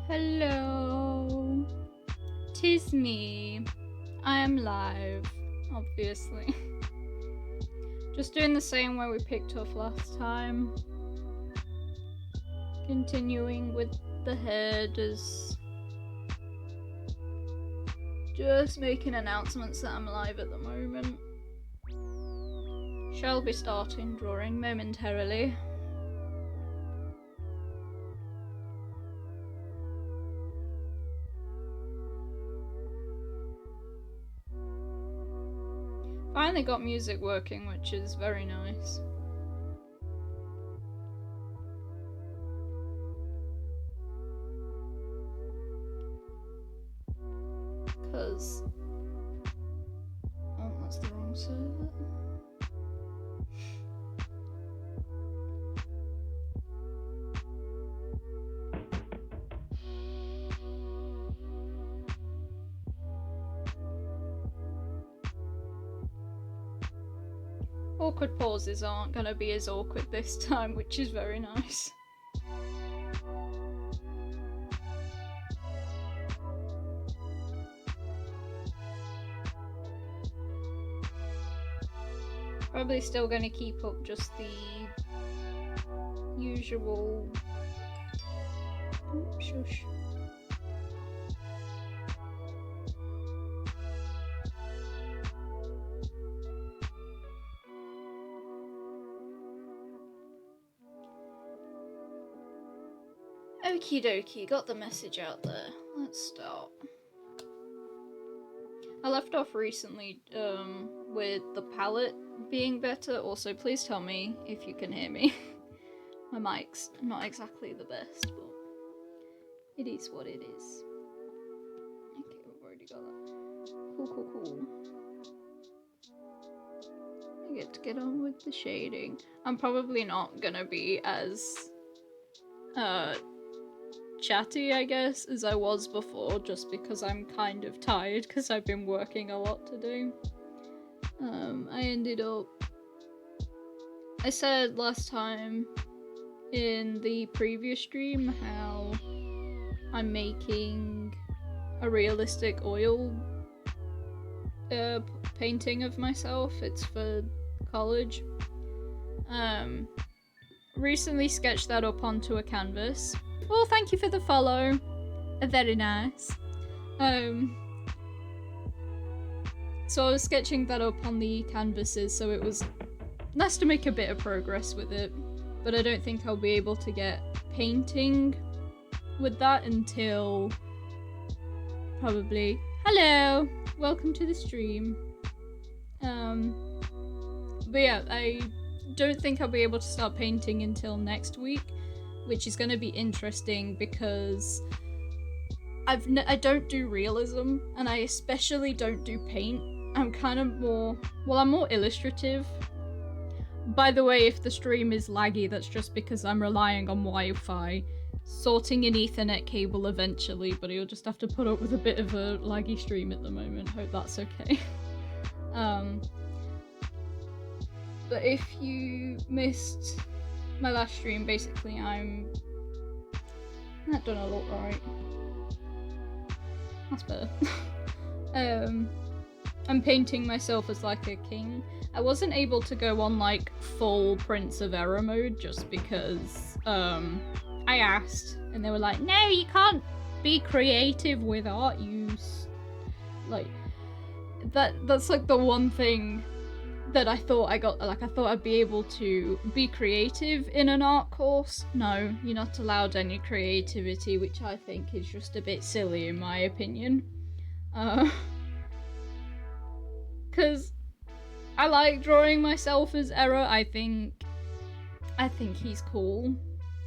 Hello, 'tis me. I am live, obviously. Just doing the same way we picked up last time. Continuing with the headers. Just making announcements that I'm live at the moment. Shall be starting drawing momentarily. Finally got music working, which is very nice. Cause... oh, that's the wrong server. Awkward pauses aren't gonna be as awkward this time, which is very nice. Probably still gonna keep up just the usual... oops, shush. Okie dokie, got the message out there. Let's start. I left off recently with the palette being better. Also, please tell me if you can hear me. My mic's not exactly the best, but it is what it is. Okay, we've already got that. Cool. I get to get on with the shading. I'm probably not gonna be as chatty, I guess, as I was before, just because I'm kind of tired because I've been working a lot today. I ended up... I said last time in the previous stream how I'm making a realistic oil painting of myself. It's for college. Recently sketched that up onto a canvas. Well, thank you for the follow. Very nice. So I was sketching that up on the canvases, so it was nice to make a bit of progress with it. But I don't think I'll be able to get painting with that until probably... hello! Welcome to the stream. But yeah, I don't think I'll be able to start painting until next week, which is going to be interesting because I don't do realism, and I especially don't do paint. I'm kind of more... well, I'm more illustrative. By the way, if the stream is laggy, that's just because I'm relying on Wi-Fi. Sorting an Ethernet cable eventually, but you'll just have to put up with a bit of a laggy stream at the moment. Hope that's okay. But if you missed my last stream, basically I'm... that don't look right. That's better. I'm painting myself as like a king. I wasn't able to go on like full Prince of Error mode just because I asked and they were like, no, you can't be creative with art use. Like that's like the one thing that I thought I got, like I thought I'd be able to be creative in an art course. No, you're not allowed any creativity, which I think is just a bit silly in my opinion. Cause I like drawing myself as Error. I think he's cool.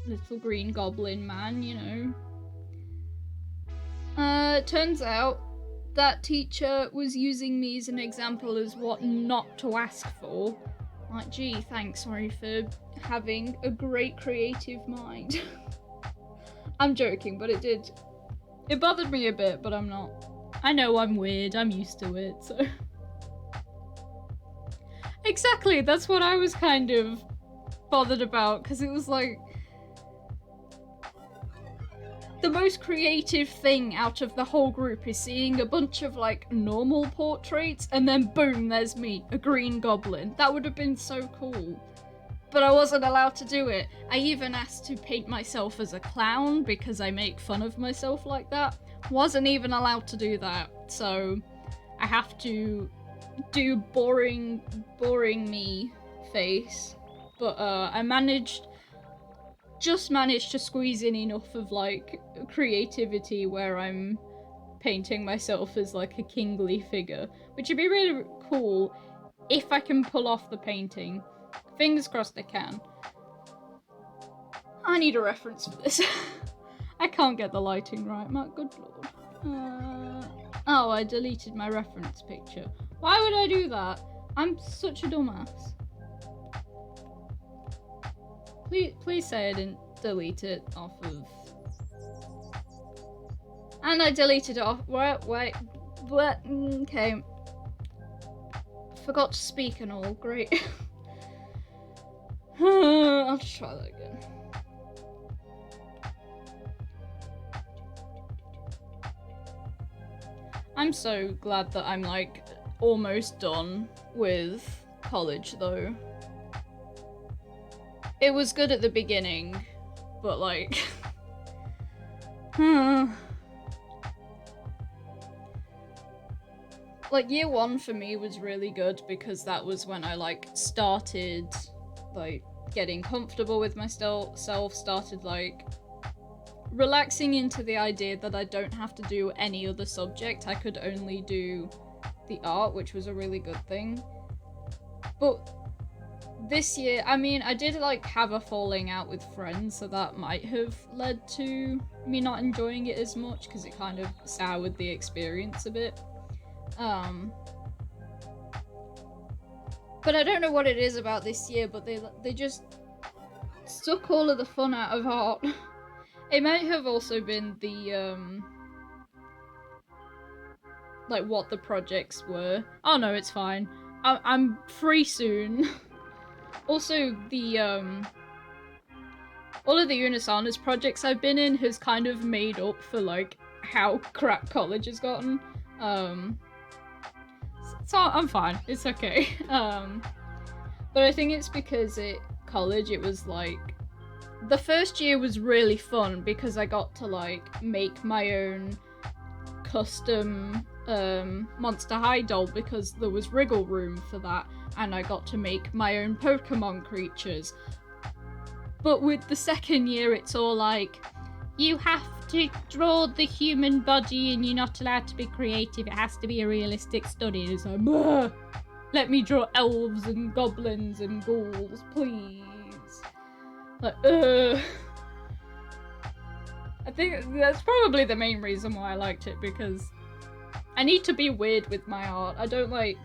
Little green goblin man, you know. Turns out that teacher was using me as an example as what not to ask for. Like, gee, thanks, sorry for having a great creative mind. I'm joking, but it bothered me a bit, but I'm not. I know I'm weird, I'm used to it, so. Exactly, that's what I was kind of bothered about, because it was like... the most creative thing out of the whole group is seeing a bunch of like normal portraits and then boom, there's me, a green goblin. That would have been so cool. But I wasn't allowed to do it. I even asked to paint myself as a clown because I make fun of myself like that. Wasn't even allowed to do that. So I have to do boring me face. But I just managed to squeeze in enough of like creativity where I'm painting myself as like a kingly figure, which would be really cool if I can pull off the painting. Fingers crossed I can. I need a reference for this. I can't get the lighting right, my good lord. Oh, I deleted my reference picture. Why would I do that? I'm such a dumbass. Please say I didn't delete it off of... And I deleted it off... Wait. Okay. Forgot to speak and all, great. I'll just try that again. I'm so glad that I'm like almost done with college though. It was good at the beginning, but like... Like year one for me was really good because that was when I like started like getting comfortable with myself, started like relaxing into the idea that I don't have to do any other subject. I could only do the art, which was a really good thing. But this year, I mean, I did like have a falling out with friends, so that might have led to me not enjoying it as much because it kind of soured the experience a bit. But I don't know what it is about this year, but they just suck all of the fun out of art. It might have also been the, like what the projects were. Oh no, it's fine. I'm free soon. Also, the, all of the Unisanas projects I've been in has kind of made up for, like, how crap college has gotten. So I'm fine. It's okay. But I think it's because college, it was, like... The first year was really fun because I got to, like, make my own custom Monster High doll because there was wriggle room for that, and I got to make my own Pokemon creatures. But with the second year, it's all like, you have to draw the human body and you're not allowed to be creative, it has to be a realistic study. And it's like, bleh, let me draw elves and goblins and ghouls, please. Like, I think that's probably the main reason why I liked it, because I need to be weird with my art. I don't like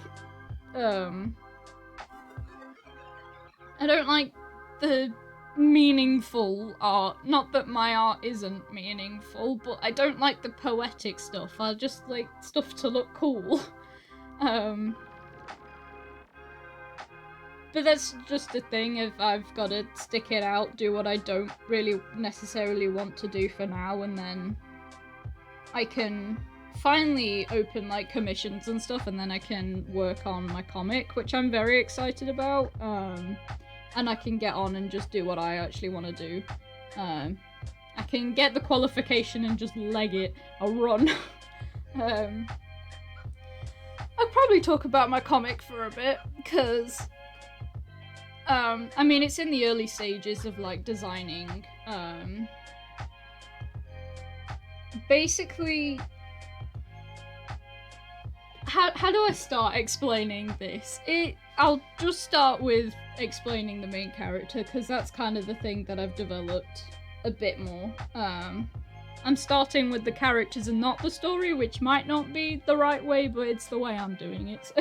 the meaningful art. Not that my art isn't meaningful, but I don't like the poetic stuff. I just like stuff to look cool. But that's just a thing. If I've got to stick it out, do what I don't really necessarily want to do for now, and then I can finally open like commissions and stuff, and then I can work on my comic, which I'm very excited about. And I can get on and just do what I actually want to do. I can get the qualification and just leg it. I'll run. I'll probably talk about my comic for a bit, because I mean, it's in the early stages of like designing. Basically, how do I start explaining this? I'll just start with explaining the main character, because that's kind of the thing that I've developed a bit more. I'm starting with the characters and not the story, which might not be the right way, but it's the way I'm doing it.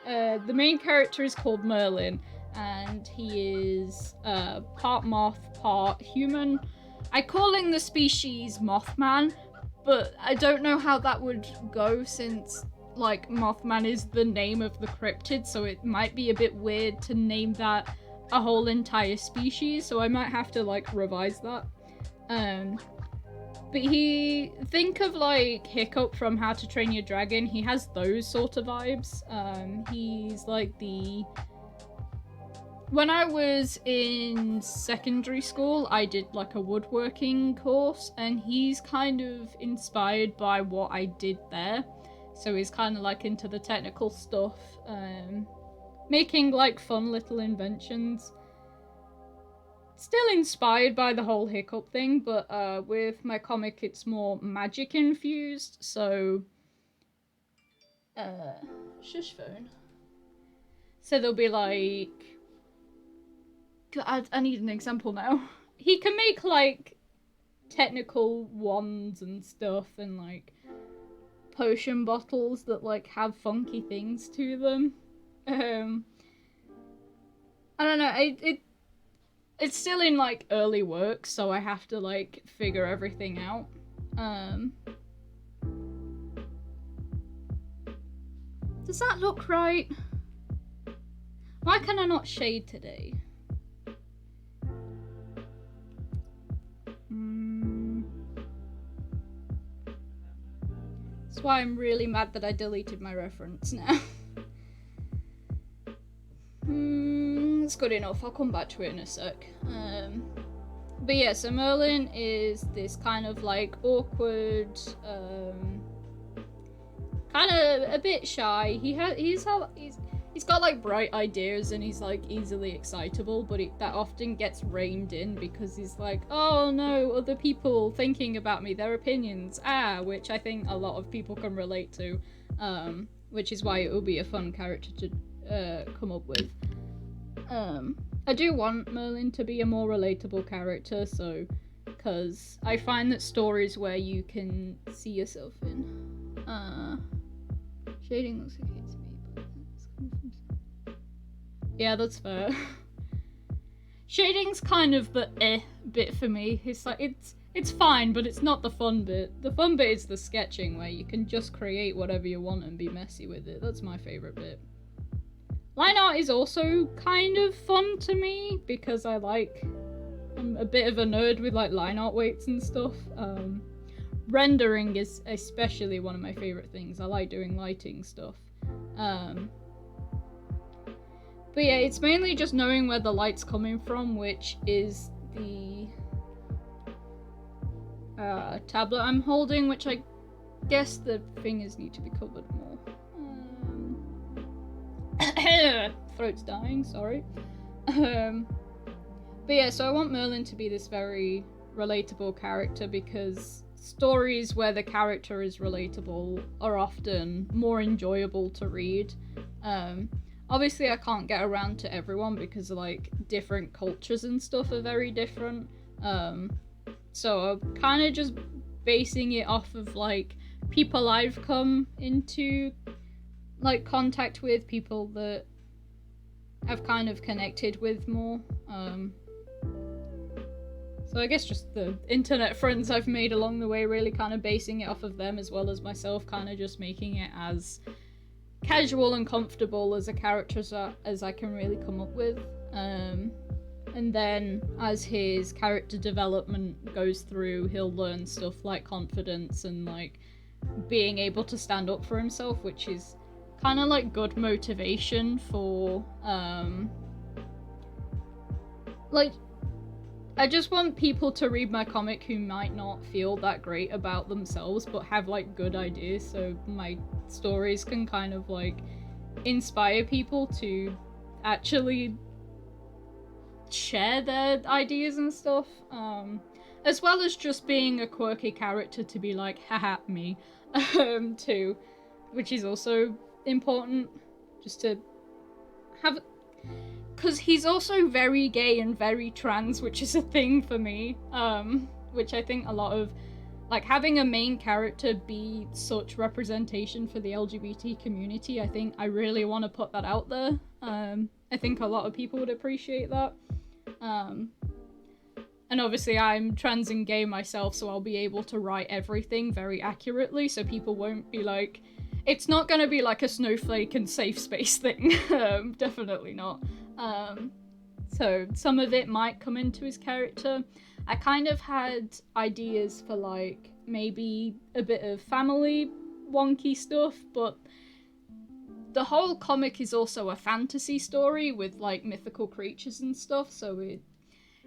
The main character is called Merlin, and he is part moth, part human. I call him the species Mothman, but I don't know how that would go, since like Mothman is the name of the cryptid, so it might be a bit weird to name that a whole entire species, so I might have to like revise that. But think of like Hiccup from How to Train Your Dragon. He has those sort of vibes. He's like when I was in secondary school, I did like a woodworking course, and he's kind of inspired by what I did there. So he's kind of like into the technical stuff, making like fun little inventions. Still inspired by the whole Hiccup thing, but with my comic it's more magic infused, so shush phone. So there'll be like, I need an example now. He can make like technical wands and stuff, and like potion bottles that like have funky things to them. I don't know, it's still in like early work, so I have to like figure everything out. Does that look right? Why can I not shade today? That's why I'm really mad that I deleted my reference now. It's good enough, I'll come back to it in a sec. But yeah, so Merlin is this kind of like awkward, kind of a bit shy. He's got like bright ideas, and he's like easily excitable, but that often gets reined in because he's like, oh no, other people thinking about me, their opinions, which I think a lot of people can relate to, which is why it will be a fun character to come up with. I do want Merlin to be a more relatable character, so, because I find that stories where you can see yourself in, shading looks okay to me, but that's coming from... Yeah, that's fair. Shading's kind of the bit for me. It's like, it's fine, but it's not the fun bit. The fun bit is the sketching, where you can just create whatever you want and be messy with it. That's my favourite bit. Line art is also kind of fun to me, because I'm a bit of a nerd with like line art weights and stuff. Rendering is especially one of my favourite things. I like doing lighting stuff. But yeah, it's mainly just knowing where the light's coming from, which is the tablet I'm holding, which I guess the fingers need to be covered more. Throat's dying, sorry. But yeah, so I want Merlin to be this very relatable character, because stories where the character is relatable are often more enjoyable to read. Obviously I can't get around to everyone because like different cultures and stuff are very different. So I'm kind of just basing it off of like people I've come into like contact with, people that I've kind of connected with more. So I guess just the internet friends I've made along the way, really kind of basing it off of them, as well as myself, kind of just making it as casual and comfortable as a character as I can really come up with. And then as his character development goes through, he'll learn stuff like confidence and like being able to stand up for himself, which is kind of like good motivation for like, I just want people to read my comic who might not feel that great about themselves but have like good ideas, so my stories can kind of like inspire people to actually share their ideas and stuff, as well as just being a quirky character to be like, haha, me, too, which is also important, just to have, because he's also very gay and very trans, which is a thing for me, which I think a lot of, like, having a main character be such representation for the LGBT community, I think I really want to put that out there. I think a lot of people would appreciate that. And obviously I'm trans and gay myself, so I'll be able to write everything very accurately, so people won't be like, it's not gonna be like a snowflake and safe space thing. Definitely not. So some of it might come into his character. I kind of had ideas for like maybe a bit of family wonky stuff, but the whole comic is also a fantasy story with like mythical creatures and stuff, so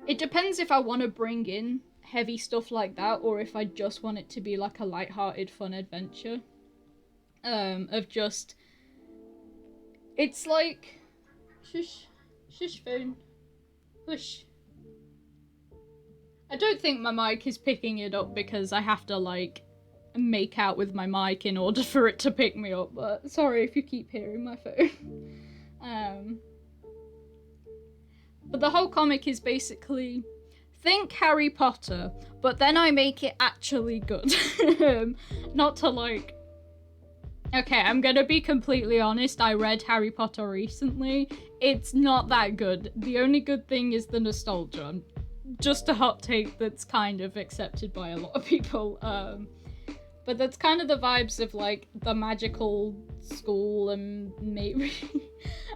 it depends if I want to bring in heavy stuff like that or if I just want it to be like a light-hearted fun adventure. Of just... It's like... Shush. Shush, phone. Hush. I don't think my mic is picking it up because I have to, like, make out with my mic in order for it to pick me up, but sorry if you keep hearing my phone. But the whole comic is basically... Think Harry Potter, but then I make it actually good. Not to, like... Okay, I'm gonna be completely honest, I read Harry Potter recently. It's not that good. The only good thing is the nostalgia. Just a hot take that's kind of accepted by a lot of people. But that's kind of the vibes of, like, the magical school and maybe...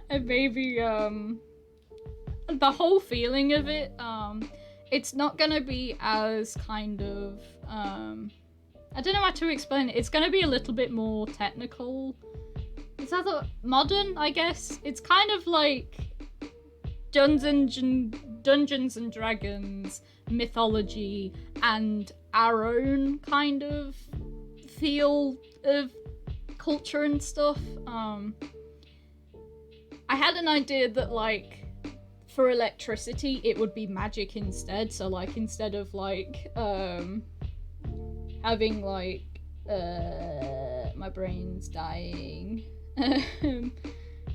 and maybe, the whole feeling of it. It's not gonna be as kind of, I don't know how to explain it. It's gonna be a little bit more technical. Is that modern, I guess? It's kind of like Dungeons and Dragons, mythology, and our own kind of feel of culture and stuff. I had an idea that, like, for electricity, it would be magic instead. So, like, instead of, like, having, like, my brain's dying.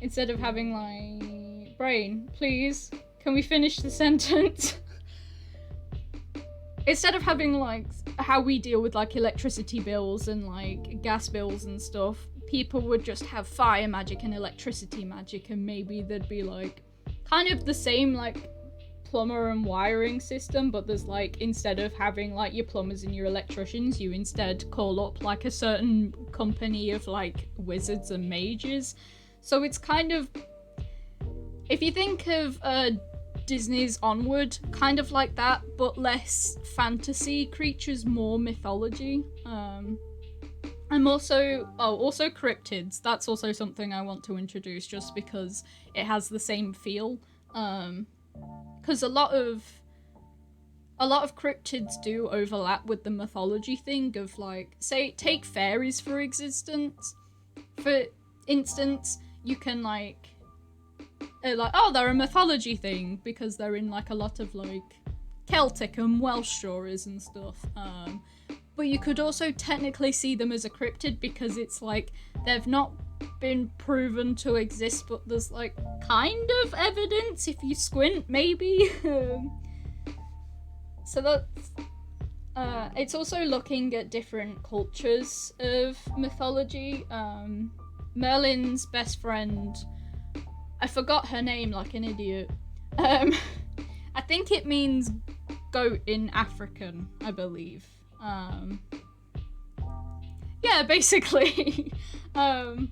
Instead of having, like, brain, please, can we finish the sentence? Instead of having, like, how we deal with, like, electricity bills and, like, gas bills and stuff, people would just have fire magic and electricity magic, and maybe there'd be, like, kind of the same, like, plumber and wiring system, but there's, like, instead of having, like, your plumbers and your electricians, you instead call up, like, a certain company of, like, wizards and mages. So it's kind of... If you think of, Disney's Onward, kind of like that, but less fantasy creatures, more mythology. I'm also cryptids. That's also something I want to introduce just because it has the same feel. Because a lot of cryptids do overlap with the mythology thing of, like, say, take fairies for instance, you can, like, oh, they're a mythology thing because they're in, like, a lot of, like, Celtic and Welsh stories and stuff. But you could also technically see them as a cryptid because it's, like, they've not been proven to exist, but there's, like, kind of evidence if you squint, maybe. So that's... it's also looking at different cultures of mythology. Merlin's best friend... I forgot her name like an idiot. I think it means goat in African, I believe. Yeah, basically. Kind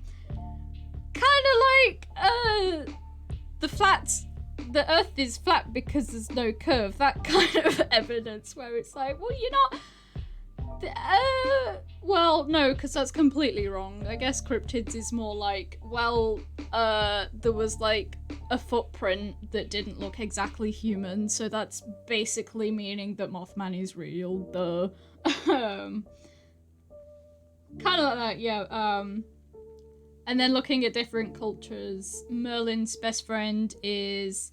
of like, the earth is flat because there's no curve. That kind of evidence where it's like, well, you're not... well, no, because that's completely wrong. I guess cryptids is more like, well, there was, like, a footprint that didn't look exactly human, so that's basically meaning that Mothman is real, duh. Kind of like that, yeah. And then looking at different cultures, Merlin's best friend is...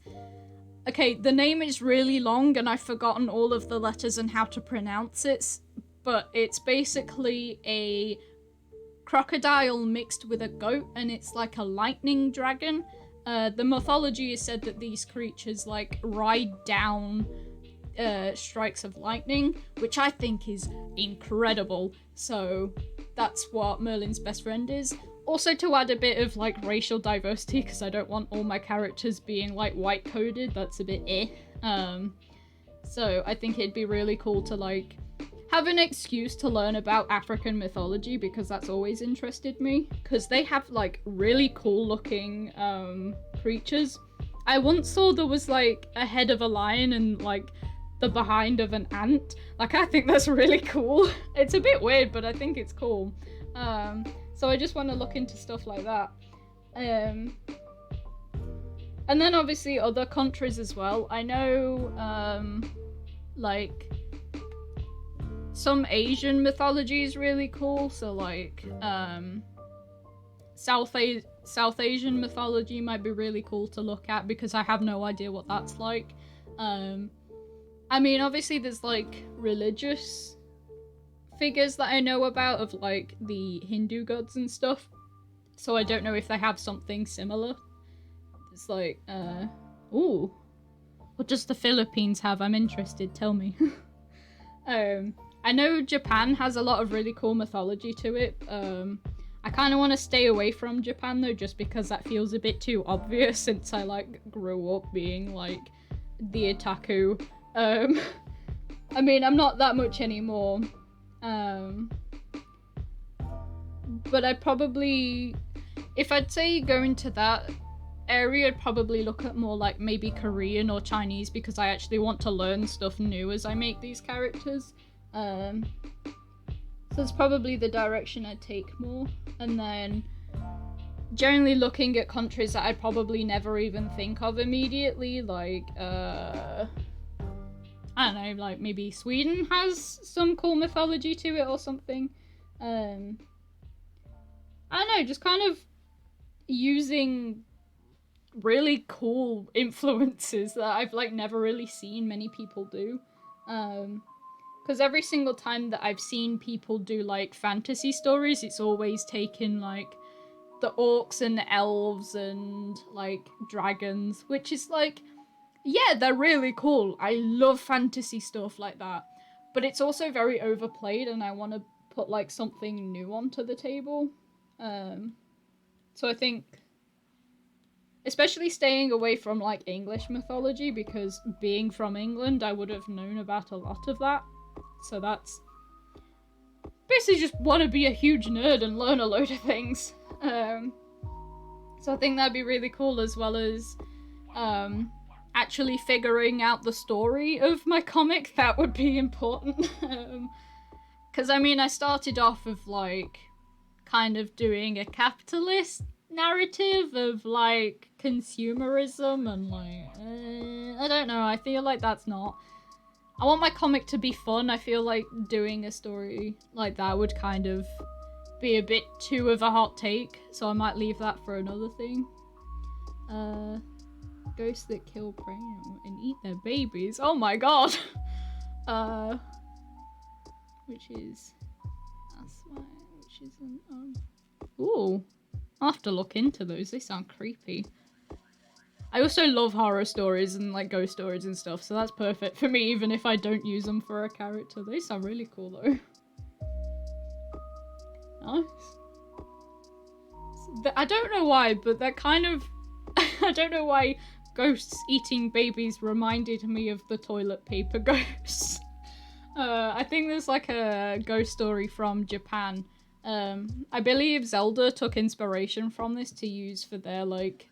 Okay, the name is really long and I've forgotten all of the letters and how to pronounce it, but it's basically a crocodile mixed with a goat, and it's like a lightning dragon. The mythology is said that these creatures, like, ride down strikes of lightning, which I think is incredible. So that's what Merlin's best friend is. Also, to add a bit of, like, racial diversity, because I don't want all my characters being, like, white coded. That's a bit So I think it'd be really cool to, like, have an excuse to learn about African mythology, because that's always interested me, because they have, like, really cool looking creatures. I once saw there was, like, a head of a lion and, like, the behind of an ant. Like, I think that's really cool. It's a bit weird, but I think it's cool. So I just want to look into stuff like that. And then obviously other countries as well. I know, like, some Asian mythology is really cool. So like, South Asian mythology might be really cool to look at because I have no idea what that's like. I mean, obviously there's like religious figures that I know about of like the Hindu gods and stuff. So I don't know if they have something similar. It's like, ooh, what does the Philippines have? I'm interested, tell me. I know Japan has a lot of really cool mythology to it. I kind of want to stay away from Japan though, just because that feels a bit too obvious since I like grew up being like the otaku. I mean, I'm not that much anymore. But I'd probably, if I'd say go into that area, I'd probably look at more like maybe Korean or Chinese because I actually want to learn stuff new as I make these characters. So it's probably the direction I'd take more. And then generally looking at countries that I'd probably never even think of immediately, like, I don't know, like maybe Sweden has some cool mythology to it or something. I don't know, just kind of using really cool influences that I've like never really seen many people do. Because every single time that I've seen people do like fantasy stories, it's always taken like the orcs and elves and like dragons, which is like, yeah, they're really cool. I love fantasy stuff like that. But it's also very overplayed and I want to put like something new onto the table. So I think, especially staying away from like English mythology, because being from England, I would have known about a lot of that. So that's basically just want to be a huge nerd and learn a load of things. So I think that'd be really cool, as well as actually figuring out the story of my comic. That would be important. Because I mean, I started off of like kind of doing a capitalist narrative of like consumerism and like I don't know, I feel like that's not, I want my comic to be fun. I feel like doing a story like that would kind of be a bit too of a hot take, so I might leave that for another thing. Ghosts that kill prey and eat their babies. Oh my god. Which is, that's why, which isn't, ooh, I'll have to look into those, they sound creepy. I also love horror stories and like ghost stories and stuff, so that's perfect for me even if I don't use them for a character. They sound really cool though. Nice. I don't know why, but they're kind of, I don't know why ghosts eating babies reminded me of the toilet paper ghosts. I think there's like a ghost story from Japan. I believe Zelda took inspiration from this to use for their like,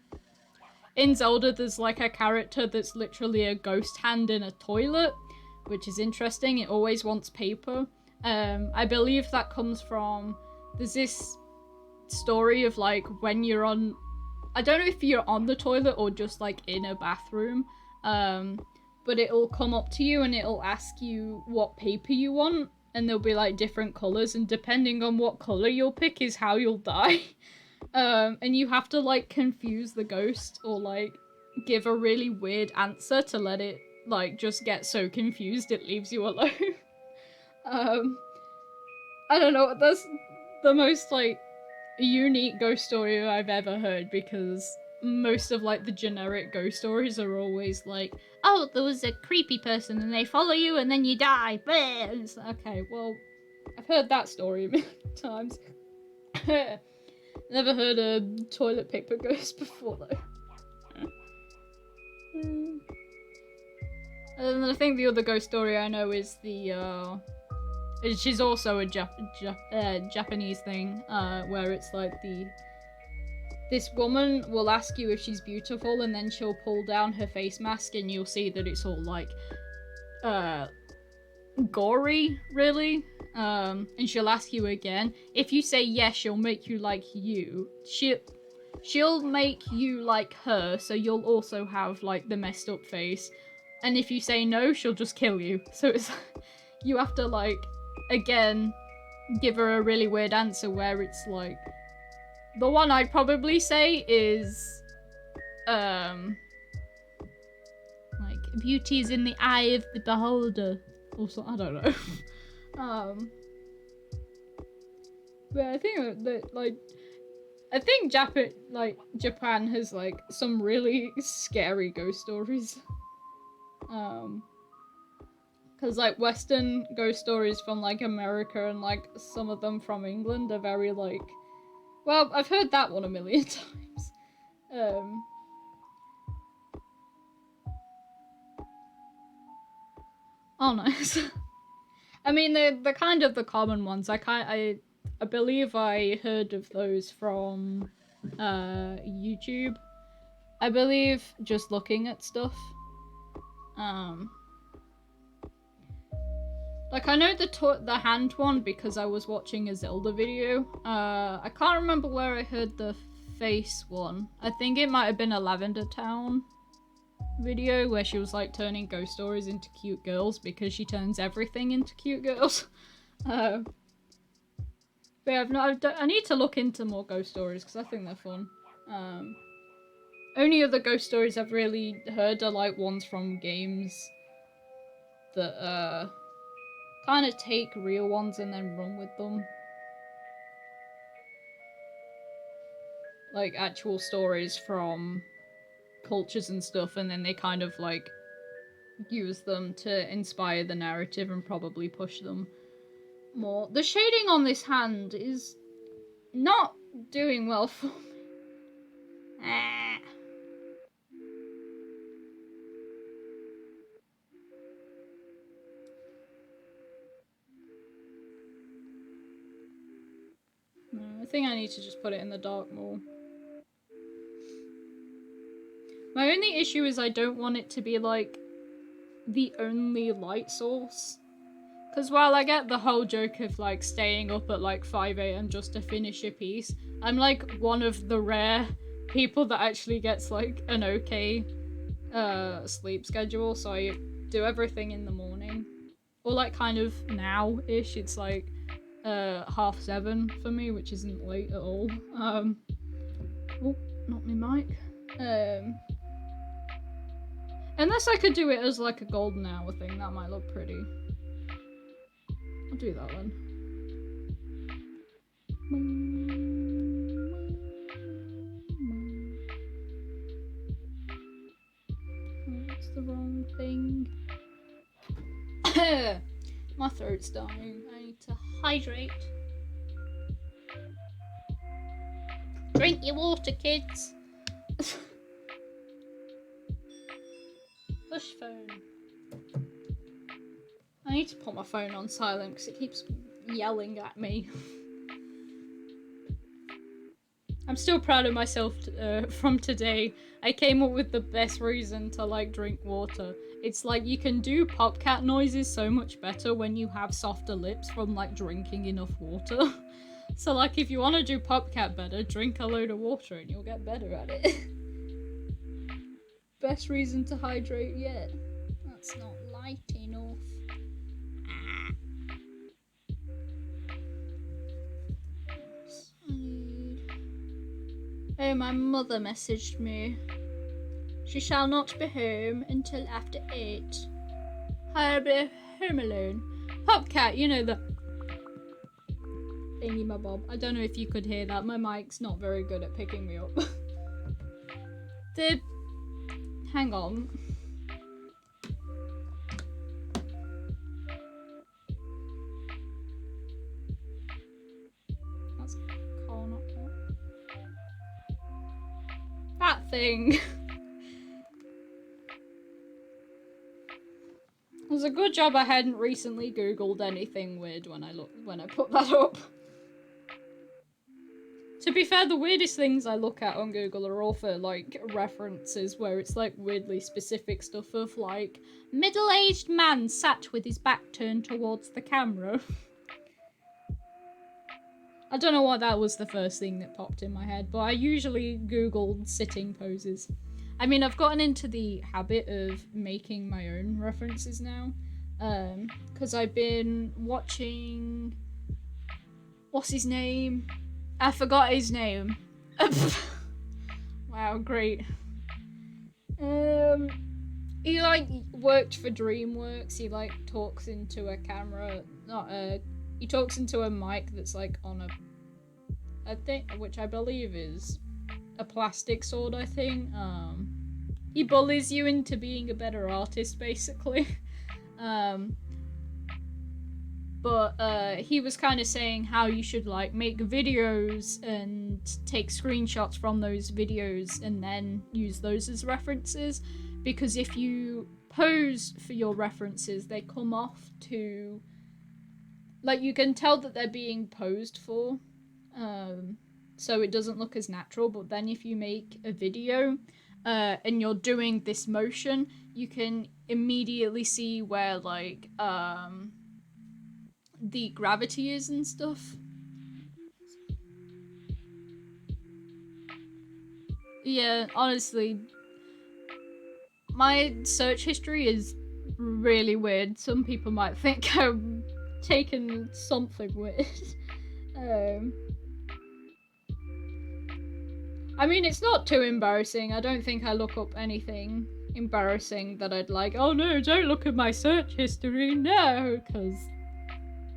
in Zelda there's like a character that's literally a ghost hand in a toilet, which is interesting. It always wants paper. I believe that comes from, there's this story of like when you're on, I don't know if you're on the toilet or just like in a bathroom, but it'll come up to you and it'll ask you what paper you want, and there'll be like different colours, and depending on what colour you'll pick is how you'll die. And you have to like confuse the ghost or like give a really weird answer to let it like just get so confused it leaves you alone. I don't know, that's the most like unique ghost story I've ever heard, because most of like the generic ghost stories are always like, oh, there was a creepy person and they follow you and then you die. And it's like, okay, well, I've heard that story a million times. Never heard a toilet paper ghost before though. And I think the other ghost story I know is the which is also a Japanese thing, where it's like this woman will ask you if she's beautiful, and then she'll pull down her face mask and you'll see that it's all like uh gory, really. And she'll ask you again. If you say yes, she'll make you like you. She'll make you like her, so you'll also have like the messed up face. And if you say no, she'll just kill you. So it's you have to like again give her a really weird answer where it's like the one I'd probably say is like beauty is in the eye of the beholder. Also, I don't know. But I think that like I think Japan has like some really scary ghost stories. Cause like Western ghost stories from like America and like some of them from England are very like, well, I've heard that one a million times. Oh, nice. I mean, they're kind of the common ones. I believe I heard of those from YouTube. I believe just looking at stuff. Like I know the hand one because I was watching a Zelda video. I can't remember where I heard the face one. I think it might have been a Lavender Town video where she was like turning ghost stories into cute girls because she turns everything into cute girls. But yeah, I need to look into more ghost stories because I think they're fun. Only other ghost stories I've really heard are like ones from games that kind of take real ones and then run with them. Like actual stories from cultures and stuff, and then they kind of like use them to inspire the narrative and probably push them more. The shading on this hand is not doing well for me. I think I need to just put it in the dark more. My only issue is I don't want it to be like the only light source. Because while I get the whole joke of like staying up at like 5 AM just to finish a piece, I'm like one of the rare people that actually gets like an okay sleep schedule, so I do everything in the morning. Or like kind of now-ish, it's like 7:30 for me, which isn't late at all. Oh, not my mic. Unless I could do it as like a golden hour thing, that might look pretty. I'll do that one. Oh, that's the wrong thing. My throat's dying. I need to hydrate. Drink your water, kids. Push phone. I need to put my phone on silent because it keeps yelling at me. I'm still proud of myself from today. I came up with the best reason to like drink water. It's like you can do popcat noises so much better when you have softer lips from like drinking enough water. So like if you want to do popcat better, drink a load of water and you'll get better at it. Best reason to hydrate yet. That's not light enough. Oh, my mother messaged me. She shall not be home until after 8. I'll be home alone. Popcat, you know the thingy my bob. I don't know if you could hear that. My mic's not very good at picking me up. Hang on. That's car, not car. That thing. It was a good job I hadn't recently googled anything weird when I put that up. To be fair, the weirdest things I look at on Google are all for, like, references where it's, like, weirdly specific stuff of, like, middle-aged man sat with his back turned towards the camera. I don't know why that was the first thing that popped in my head, but I usually Googled sitting poses. I mean, I've gotten into the habit of making my own references now, because I've been watching... What's his name? I forgot his name. Wow, great. He like worked for DreamWorks. He like talks into a camera, he talks into a mic that's like on a thing, which I believe is a plastic sword, I think. He bullies you into being a better artist, basically. But he was kind of saying how you should like make videos and take screenshots from those videos and then use those as references, because if you pose for your references, they come off to, like, you can tell that they're being posed for, so it doesn't look as natural. But then if you make a video and you're doing this motion, you can immediately see where like the gravity is and stuff. Yeah, honestly, my search history is really weird. Some people might think I'm taking something weird. I mean, it's not too embarrassing. I don't think I look up anything embarrassing that I'd like, oh no, don't look at my search history, no, because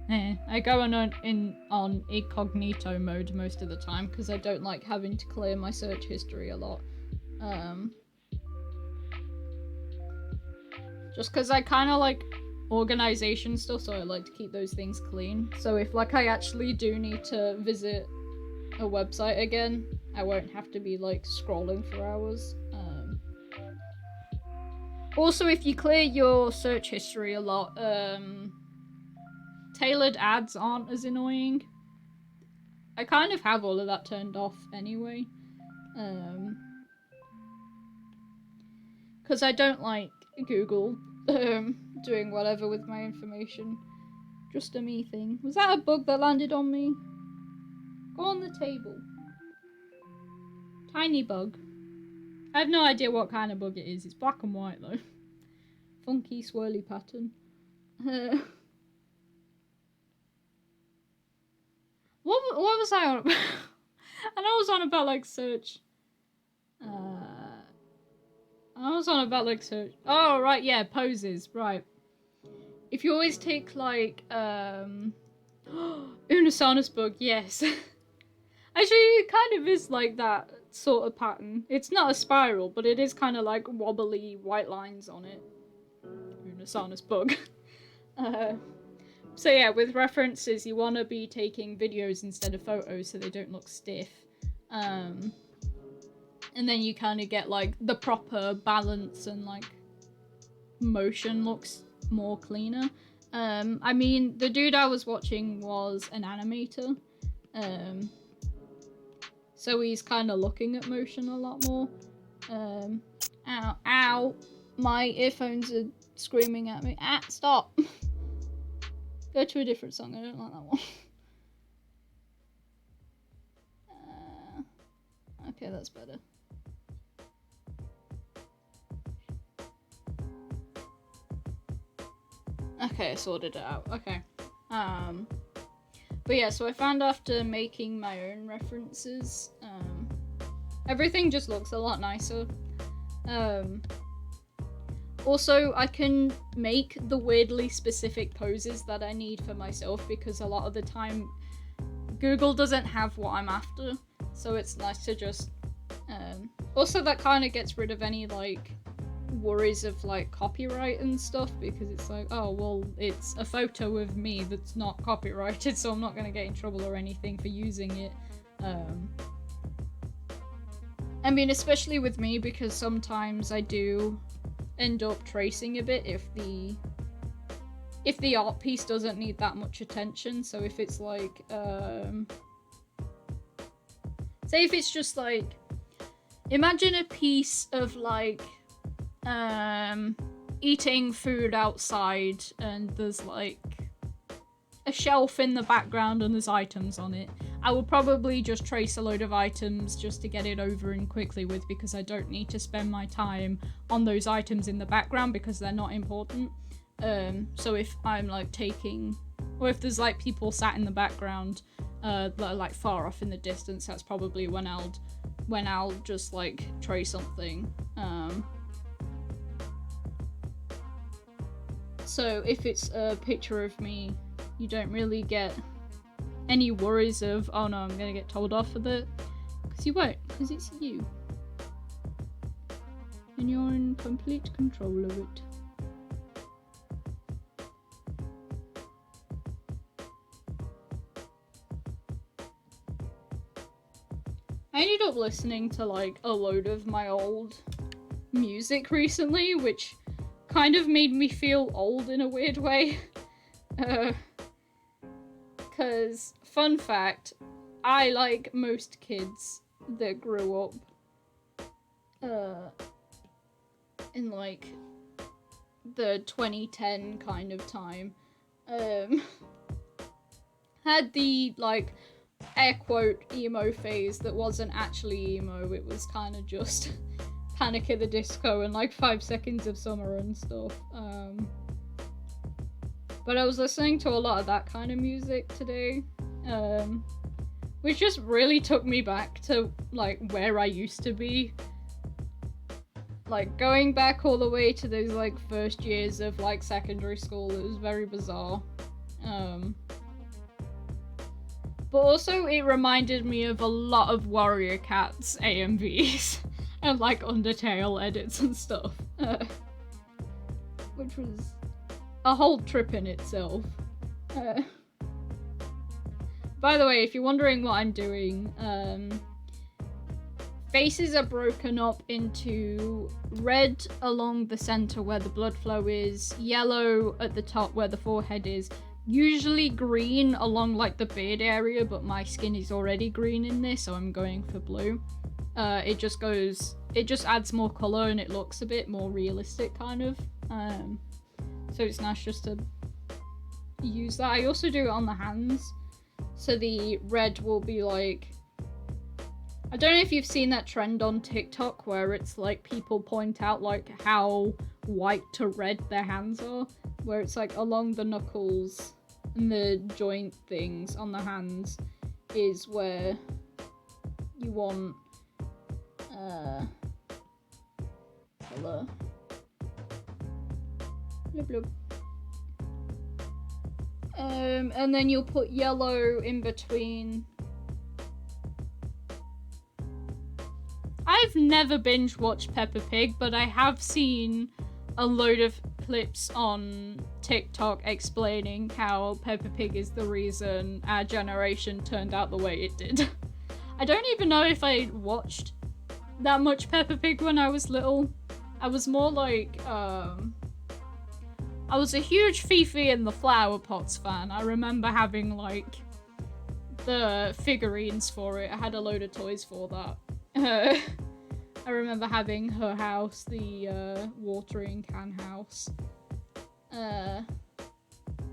I go on incognito mode most of the time because I don't like having to clear my search history a lot. Just because I kind of like organization stuff, so I like to keep those things clean. So if like I actually do need to visit a website again, I won't have to be like scrolling for hours. Also, if you clear your search history a lot, tailored ads aren't as annoying. I kind of have all of that turned off anyway. Because I don't like Google doing whatever with my information. Just a me thing. Was that a bug that landed on me? Go on the table. Tiny bug. I have no idea what kind of bug it is. It's black and white though. Funky swirly pattern. What was I on about? I know I was on about like search. I was on about like search. Oh right, yeah, poses, right. If you always take like Unisonus bug, yes. Actually, it kind of is like that sort of pattern. It's not a spiral, but it is kind of like wobbly white lines on it. Unisonus bug. So yeah, with references, you want to be taking videos instead of photos so they don't look stiff. And then you kind of get like the proper balance and like motion looks more cleaner. I mean, the dude I was watching was an animator. So he's kind of looking at motion a lot more. Ow, ow. My earphones are screaming at me. Ah, stop. Go to a different song, I don't like that one. Okay, that's better. Okay, I sorted it out. Okay. But yeah, so I found after making my own references, everything just looks a lot nicer. Also, I can make the weirdly specific poses that I need for myself because a lot of the time Google doesn't have what I'm after, so it's nice to just... Also, that kind of gets rid of any, like, worries of, like, copyright and stuff, because it's like, oh, well, it's a photo of me that's not copyrighted, so I'm not going to get in trouble or anything for using it. I mean, especially with me, because sometimes I do end up tracing a bit if the art piece doesn't need that much attention. So if it's like Say if it's just like, imagine a piece of like, eating food outside and there's like a shelf in the background and there's items on it. I will probably just trace a load of items just to get it over and quickly with, because I don't need to spend my time on those items in the background because they're not important. So if I'm like taking, or if there's like people sat in the background that are like far off in the distance, that's probably when I'll just like trace something. So if it's a picture of me, you don't really get any worries of, oh no, I'm gonna get told off for that. Because you won't, because it's you. And you're in complete control of it. I ended up listening to like a load of my old music recently, which kind of made me feel old in a weird way. Because, fun fact, I, like most kids that grew up in like the 2010 kind of time, had the like air quote emo phase that wasn't actually emo, it was kind of just Panic at the Disco and like 5 Seconds of Summer and stuff. But I was listening to a lot of that kind of music today, which just really took me back to like where I used to be. Like going back all the way to those like first years of like secondary school, it was very bizarre. But also it reminded me of a lot of Warrior Cats AMVs and like Undertale edits and stuff, which was a whole trip in itself. By the way, if you're wondering what I'm doing, faces are broken up into red along the center where the blood flow is, yellow at the top where the forehead is, usually green along like the beard area, but my skin is already green in this, so I'm going for blue. It just adds more color and it looks a bit more realistic kind of. So it's nice just to use that. I also do it on the hands. So the red will be like, I don't know if you've seen that trend on TikTok where it's like people point out like how white to red their hands are, where it's like along the knuckles and the joint things on the hands is where you want color. Blub, blub. And then you'll put yellow in between. I've never binge watched Peppa Pig, but I have seen a load of clips on TikTok explaining how Peppa Pig is the reason our generation turned out the way it did. I don't even know if I watched that much Peppa Pig when I was little. I was more like, I was a huge Fifi and the Flower Pots fan. I remember having like the figurines for it. I had a load of toys for that. I remember having her house, the watering can house. And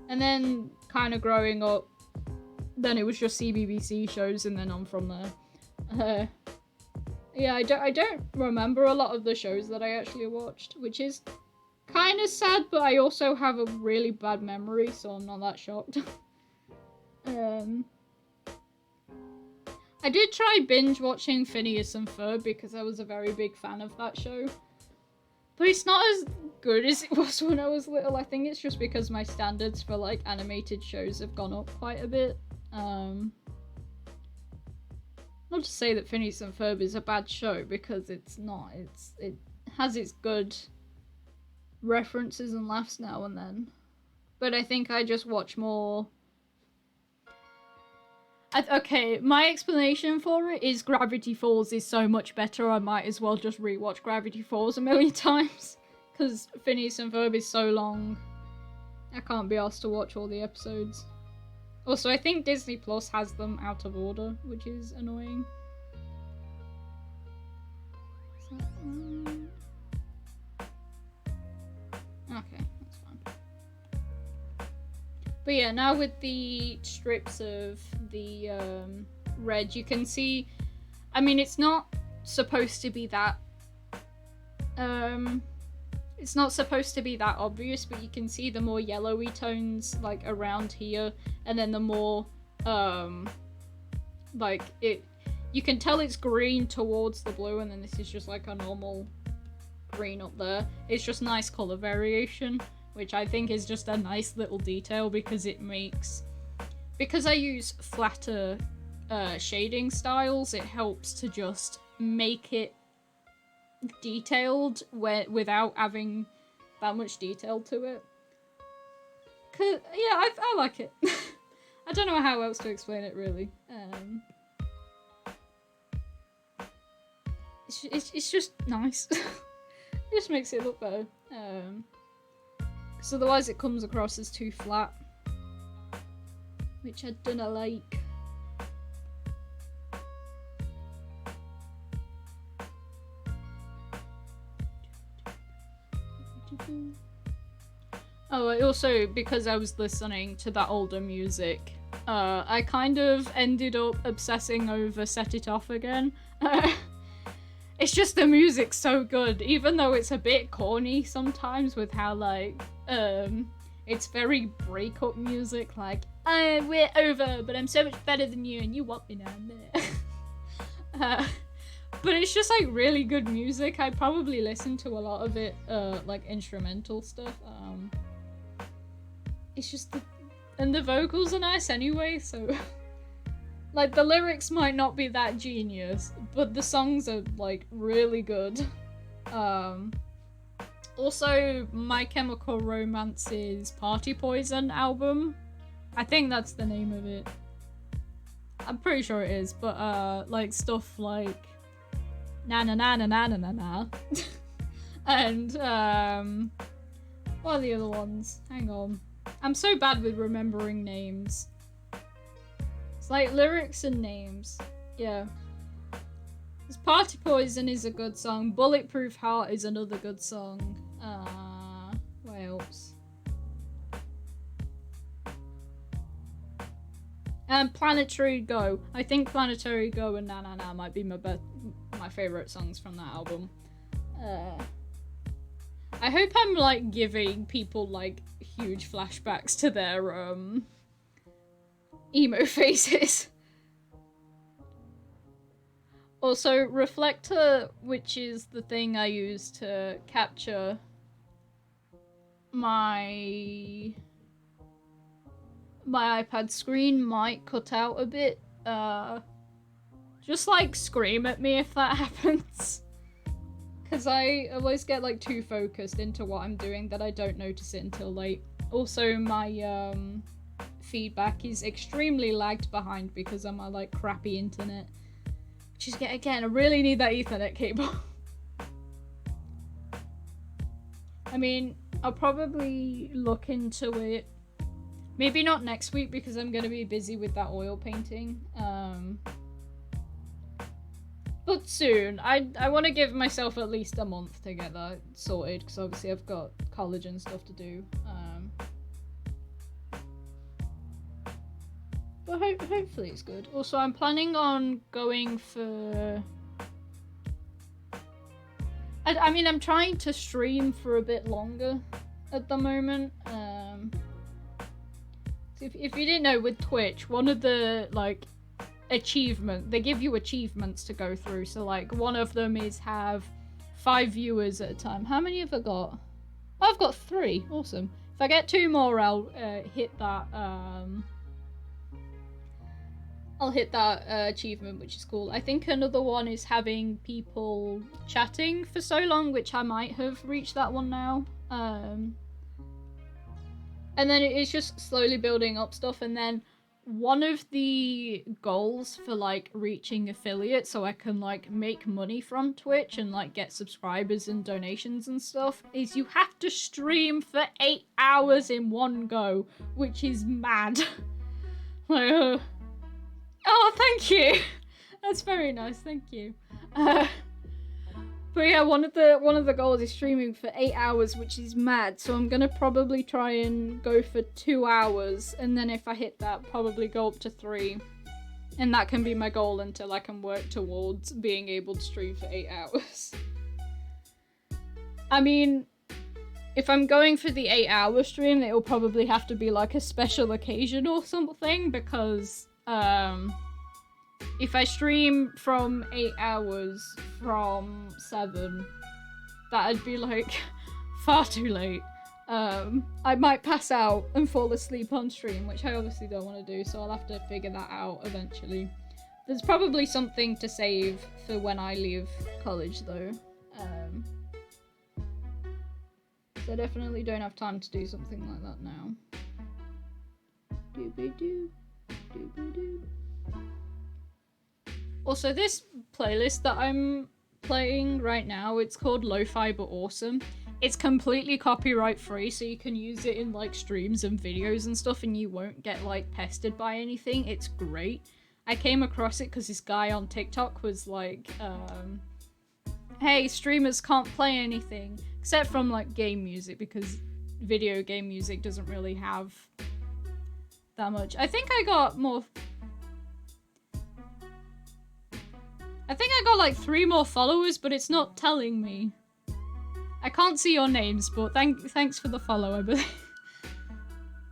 then kind of growing up, then it was just CBBC shows and then on from there. Yeah, I don't remember a lot of the shows that I actually watched, which is kind of sad, but I also have a really bad memory, so I'm not that shocked. I did try binge watching Phineas and Ferb because I was a very big fan of that show. But it's not as good as it was when I was little. I think it's just because my standards for like animated shows have gone up quite a bit. Not to say that Phineas and Ferb is a bad show, because it's not. It has its good references and laughs now and then. But I think I just watch more. Okay, my explanation for it is Gravity Falls is so much better, I might as well just rewatch Gravity Falls a million times. Because Phineas and Ferb is so long. I can't be asked to watch all the episodes. Also, I think Disney Plus has them out of order, which is annoying. Okay, that's fine. But yeah, now with the strips of the red, you can see, I mean, it's not supposed to be that it's not supposed to be that obvious, but you can see the more yellowy tones like around here, and then the more like it, you can tell it's green towards the blue, and then this is just like a normal green up there. It's just nice color variation, which I think is just a nice little detail, because it makes, because I use flatter shading styles, it helps to just make it detailed without having that much detail to it. Yeah, I like it. I don't know how else to explain it, really. It's just nice. It just makes it look better. Because otherwise it comes across as too flat, which I don't like. Oh, I also, because I was listening to that older music, I kind of ended up obsessing over Set It Off again. It's just the music's so good, even though it's a bit corny sometimes with how, like, it's very breakup music, like, we're over, but I'm so much better than you, and you want me now. But it's just, like, really good music. I probably listen to a lot of it, like, instrumental stuff. It's just and the vocals are nice anyway, so like the lyrics might not be that genius, but the songs are like really good. Also, My Chemical Romance's Party Poison album, I think that's the name of it. I'm pretty sure it is, but like stuff like na na na na na na na na and what are the other ones? Hang on. I'm so bad with remembering names. It's like lyrics and names. Yeah. This Party Poison is a good song. Bulletproof Heart is another good song. What else? And Planetary Go. I think Planetary Go and Na Na Na might be my favourite songs from that album. I hope I'm like giving people like huge flashbacks to their emo phases. Also, Reflector, which is the thing I use to capture my iPad screen, might cut out a bit. Just like scream at me if that happens. Because I always get like too focused into what I'm doing that I don't notice it until late. Also, my feedback is extremely lagged behind because of my like crappy internet. Which is, again, I really need that Ethernet cable. I mean, I'll probably look into it. Maybe not next week because I'm going to be busy with that oil painting. But soon. I want to give myself at least a month to get that sorted, because obviously I've got college and stuff to do. But hopefully it's good. Also, I'm planning on going for... I mean, I'm trying to stream for a bit longer at the moment. So if you didn't know, with Twitch, one of the, like, they give you achievements to go through. So like one of them is have 5 viewers at a time. How many have I got? Oh, I've got 3. Awesome. If I get 2 more, I'll hit that achievement, which is cool. I think another one is having people chatting for so long, which I might have reached that one now. And then it's just slowly building up stuff, and then one of the goals for like reaching affiliate so I can like make money from Twitch and like get subscribers and donations and stuff is you have to stream for 8 hours in one go, which is mad. Like, oh, thank you. That's very nice, thank you. But yeah, one of the goals is streaming for 8 hours, which is mad. So I'm gonna probably try and go for 2 hours, and then if I hit that, probably go up to 3. And that can be my goal until I can work towards being able to stream for 8 hours. I mean, if I'm going for the 8-hour stream, it'll probably have to be like a special occasion or something, because if I stream from 8 hours from 7, that'd be like far too late. I might pass out and fall asleep on stream, which I obviously don't want to do, so I'll have to figure that out eventually. There's probably something to save for when I leave college though. So I definitely don't have time to do something like that now. Doobie-doo, doobie-doo. Also, this playlist that I'm playing right now, it's called Lo-Fi But Awesome. It's completely copyright free, so you can use it in like streams and videos and stuff and you won't get like pestered by anything. It's great. I came across it because this guy on TikTok was like, hey, streamers can't play anything except from like game music, because video game music doesn't really have that much. I think I got like 3 more followers, but it's not telling me. I can't see your names, but thanks for the follow, I believe.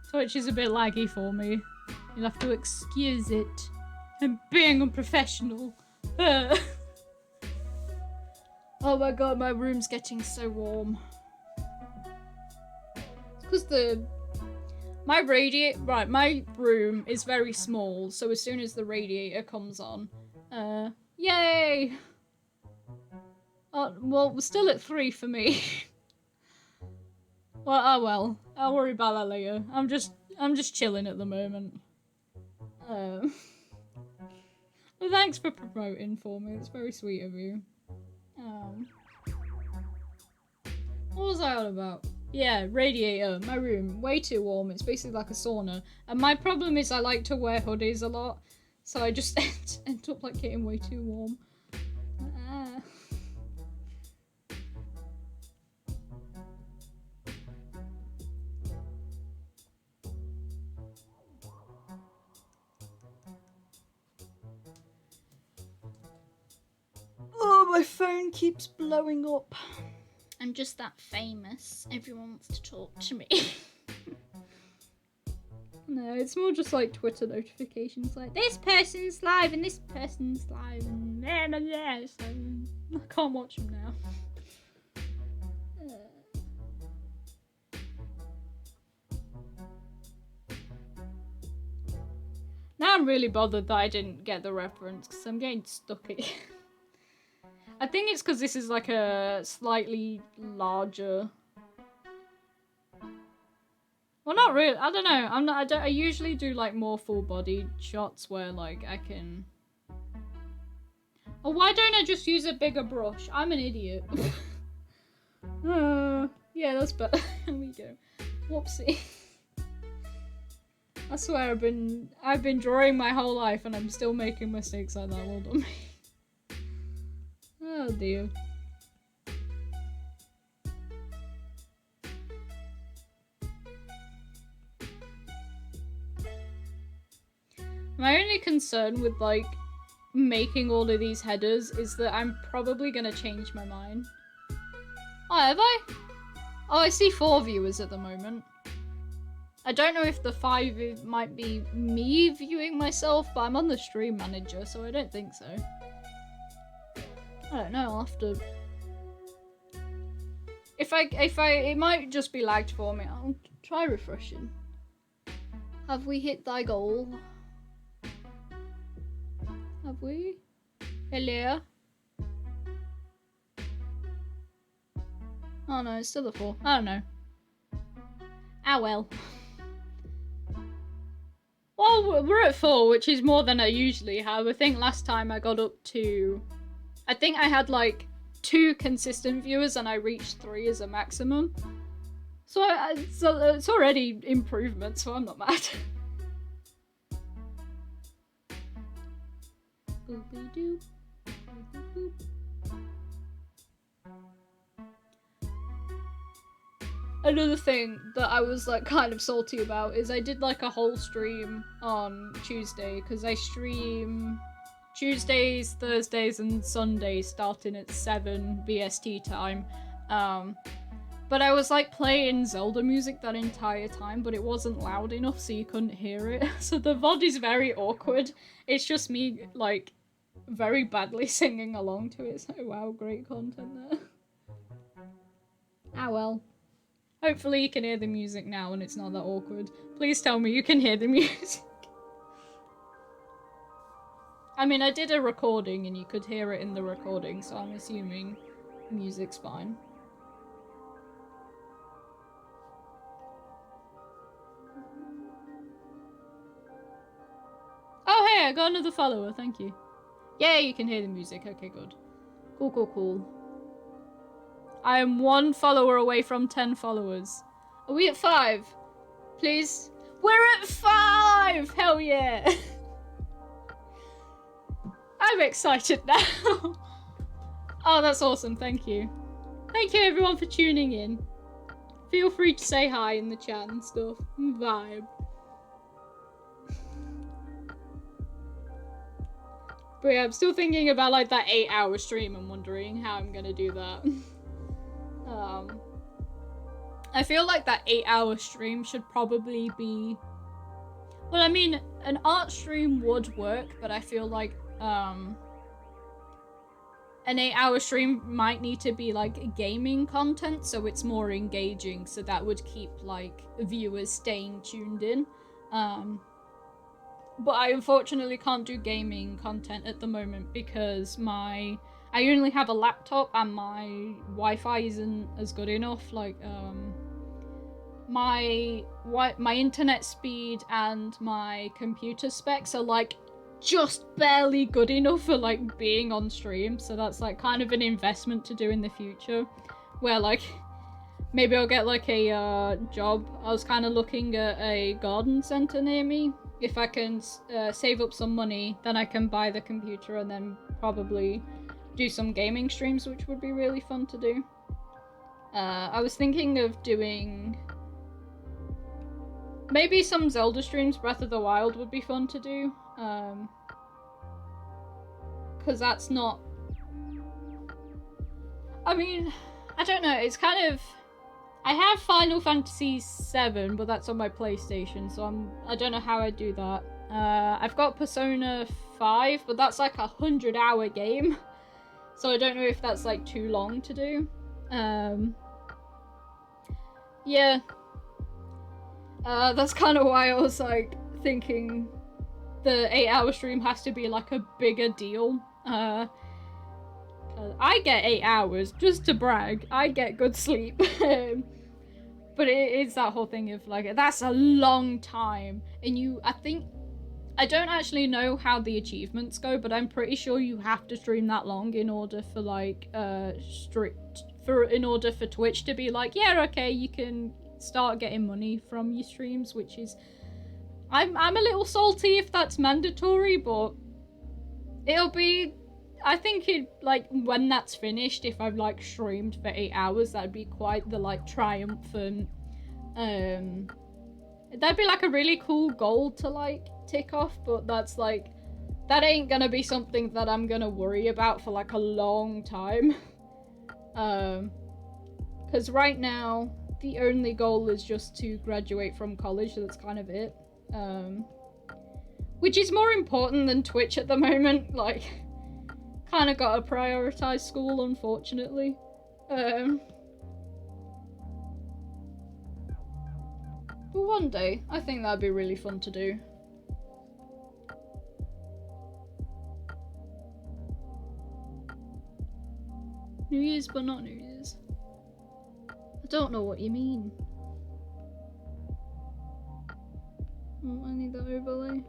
Twitch is a bit laggy for me. You'll have to excuse it. I'm being unprofessional. Oh my god, my room's getting so warm. It's because my room is very small, so as soon as the radiator comes on, yay! Oh, well, we're still at 3 for me. Well, oh well. I'll worry about that later. I'm just chilling at the moment. Well, thanks for promoting for me. It's very sweet of you. What was I on about? Yeah, radiator. My room, way too warm. It's basically like a sauna. And my problem is I like to wear hoodies a lot, so I just end up like getting way too warm. Oh, my phone keeps blowing up. I'm just that famous. Everyone wants to talk to me. No, it's more just like Twitter notifications, like this person's live and this person's live and blah, blah, blah. So I can't watch them now. Now I'm really bothered that I didn't get the reference because I'm getting stuck here. I think it's because this is like a slightly larger. Well, not really. I don't know. I usually do like more full-bodied shots where like I can. Oh, why don't I just use a bigger brush? I'm an idiot. Yeah, that's better. There we go. Whoopsie. I swear I've been drawing my whole life and I'm still making mistakes like that. Well done me. Oh dear. My only concern with like making all of these headers is that I'm probably gonna change my mind. Oh, have I? Oh, I see 4 viewers at the moment. I don't know if the 5 might be me viewing myself, but I'm on the stream manager, so I don't think so. I don't know, I'll have to... It might just be lagged for me. I'll try refreshing. Have we hit thy goal? Have we? Hello? Oh no, it's still a 4. I don't know. Ah well. Well, we're at 4, which is more than I usually have. I think last time I got up to... I think I had like 2 consistent viewers and I reached 3 as a maximum. So, it's already improvement, so I'm not mad. Another thing that I was like kind of salty about is I did like a whole stream on Tuesday because I stream Tuesdays, Thursdays, and Sundays starting at 7 BST time. But I was like playing Zelda music that entire time, but it wasn't loud enough so you couldn't hear it. So the VOD is very awkward. It's just me like very badly singing along to it. So wow, great content there. Ah well. Hopefully you can hear the music now and it's not that awkward. Please tell me you can hear the music. I mean, I did a recording and you could hear it in the recording, so I'm assuming music's fine. Oh hey, I got another follower, thank you. Yeah, you can hear the music, okay, good. Cool, cool, cool. I am 1 follower away from 10 followers. Are we at 5? Please? We're at 5! Hell yeah! I'm excited now. Oh, that's awesome, thank you. Thank you everyone for tuning in. Feel free to say hi in the chat and stuff. Vibe. But yeah, I'm still thinking about like that 8-hour stream and wondering how I'm gonna do that. I feel like that 8-hour stream should probably be... Well, I mean, an art stream would work, but I feel like an 8-hour stream might need to be like gaming content, so it's more engaging, so that would keep like viewers staying tuned in. But I unfortunately can't do gaming content at the moment because I only have a laptop and my Wi-Fi isn't as good enough. Like, my internet speed and my computer specs are like just barely good enough for like being on stream. So that's like kind of an investment to do in the future, where like maybe I'll get like a job. I was kind of looking at a garden center near me. If I can save up some money, then I can buy the computer and then probably do some gaming streams, which would be really fun to do. I was thinking of doing maybe some Zelda streams. Breath of the Wild would be fun to do. Because that's not... I mean, I don't know, it's kind of... I have Final Fantasy VII, but that's on my PlayStation, so I don't know how I do that. I've got Persona 5, but that's like a 100-hour game, so I don't know if that's like too long to do. Yeah. That's kind of why I was like thinking the 8-hour stream has to be like a bigger deal. I get 8 hours, just to brag. I get good sleep. But it's that whole thing of like, that's a long time. And I don't actually know how the achievements go, but I'm pretty sure you have to stream that long in order for like, in order for Twitch to be like, yeah, okay, you can start getting money from your streams, which is, I'm a little salty if that's mandatory, but it'll be, I think like when that's finished, if I've like streamed for 8 hours, that'd be quite the like triumphant, that'd be like a really cool goal to like tick off, but that's like, that ain't gonna be something that I'm gonna worry about for like a long time. Because right now, the only goal is just to graduate from college, so that's kind of it. Which is more important than Twitch at the moment, like, kind of gotta prioritize school, unfortunately. But one day, I think that'd be really fun to do. New Year's, but not New Year's. I don't know what you mean. Oh, I need the overlay.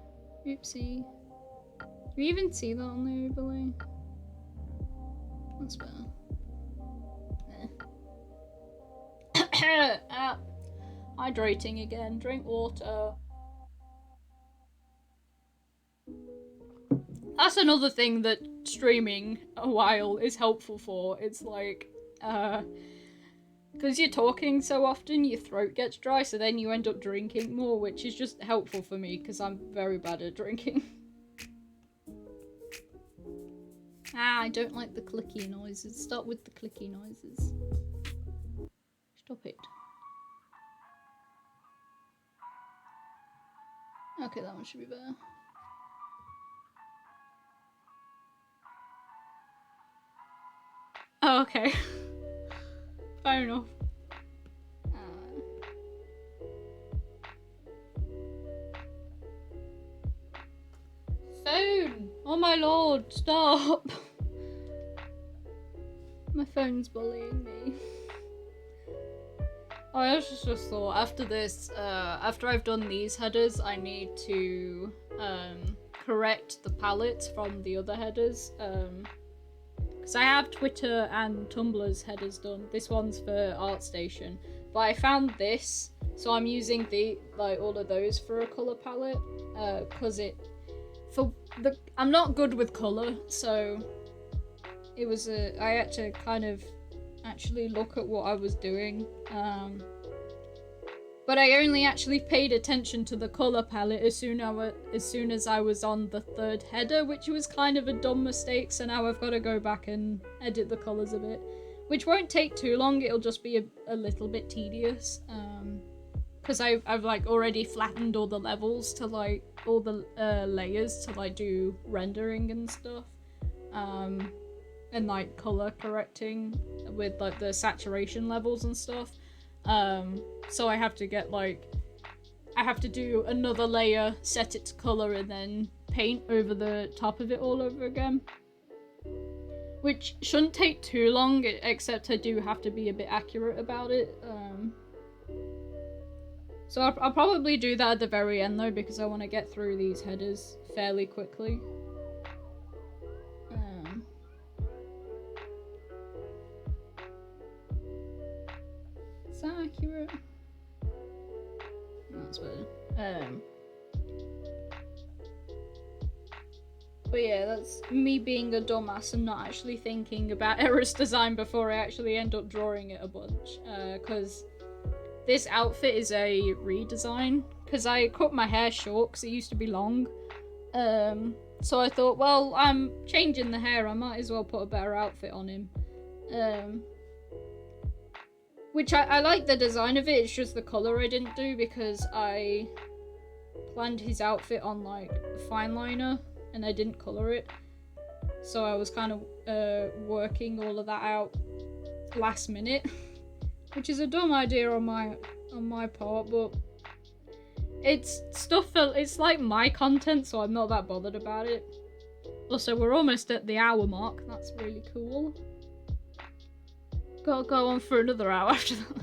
Oopsie. Do you even see that on the overlay? That's better. Hydrating again. Drink water. That's another thing that streaming a while is helpful for. It's like, because you're talking so often, your throat gets dry, so then you end up drinking more, which is just helpful for me, because I'm very bad at drinking. I don't like the clicky noises. Stop with the clicky noises. Stop it. Okay, that one should be better. Oh, okay. Fair enough. Phone! Oh my lord, stop! My phone's bullying me. Oh, I just thought after this, after I've done these headers, I need to correct the palettes from the other headers. Because I have Twitter and Tumblr's headers done. This one's for ArtStation, but I found this, so I'm using all of those for a color palette. Because I'm not good with color, so it was I had to kind of actually look at what I was doing. But I only actually paid attention to the color palette as soon as I was on the third header, which was kind of a dumb mistake, so now I've got to go back and edit the colors a bit, which won't take too long. It'll just be a little bit tedious, because I've like already flattened all the levels to like all the layers to like do rendering and stuff, and like color correcting with like the saturation levels and stuff. So I have to get I have to do another layer, set it to color, and then paint over the top of it all over again. Which shouldn't take too long, except I do have to be a bit accurate about it. So I'll probably do that at the very end though, because I want to get through these headers fairly quickly. Is that accurate? That's better. But yeah, that's me being a dumbass and not actually thinking about Eris design before I actually end up drawing it a bunch. Because this outfit is a redesign. Because I cut my hair short because it used to be long. So I thought, well, I'm changing the hair, I might as well put a better outfit on him. Which I like the design of it, it's just the colour I didn't do because I planned his outfit on like fine liner and I didn't colour it. So I was kind of working all of that out last minute, which is a dumb idea on my part, but it's it's like my content, so I'm not that bothered about it. Also, we're almost at the hour mark, that's really cool. Gotta go on for another hour after that.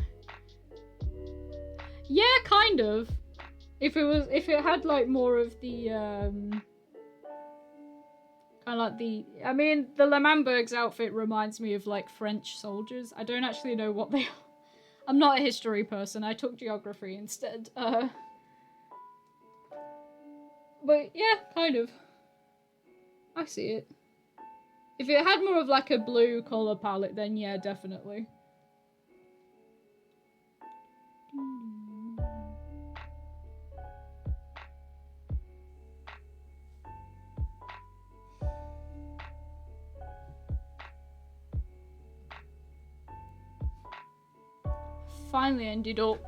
Yeah, kind of. If it had like more of the kind of like I mean, the Lemannberg's outfit reminds me of like French soldiers. I don't actually know what they are. I'm not a history person, I took geography instead. But yeah, kind of. I see it. If it had more of like a blue colour palette, then yeah, definitely. Finally ended up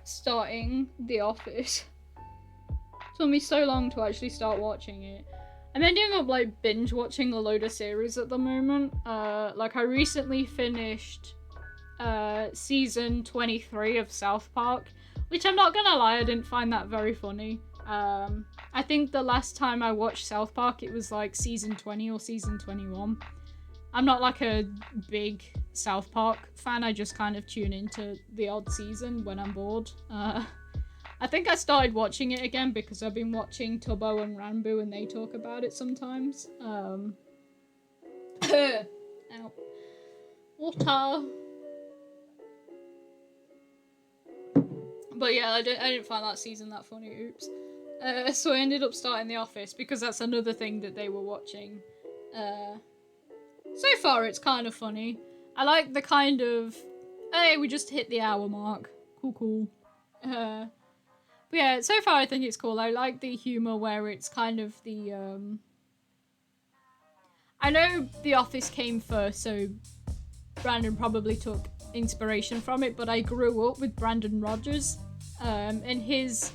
starting The Office. It took me so long to actually start watching it. I'm ending up like binge watching a load of series at the moment. Like I recently finished season 23 of South Park, which I'm not gonna lie, I didn't find that very funny. I think the last time I watched South Park it was like season 20 or season 21. I'm not like a big South Park fan, I just kind of tune into the odd season when I'm bored. I think I started watching it again because I've been watching Tubbo and Ranboo and they talk about it sometimes. Ow. Water. But yeah, I didn't find that season that funny, oops. So I ended up starting The Office because that's another thing that they were watching. So far it's kind of funny. I like the kind of Hey, we just hit the hour mark. Cool. But yeah, so far I think it's cool. I like the humor where it's kind of the, I know The Office came first, so Brandon probably took inspiration from it, but I grew up with Brandon Rogers, and his,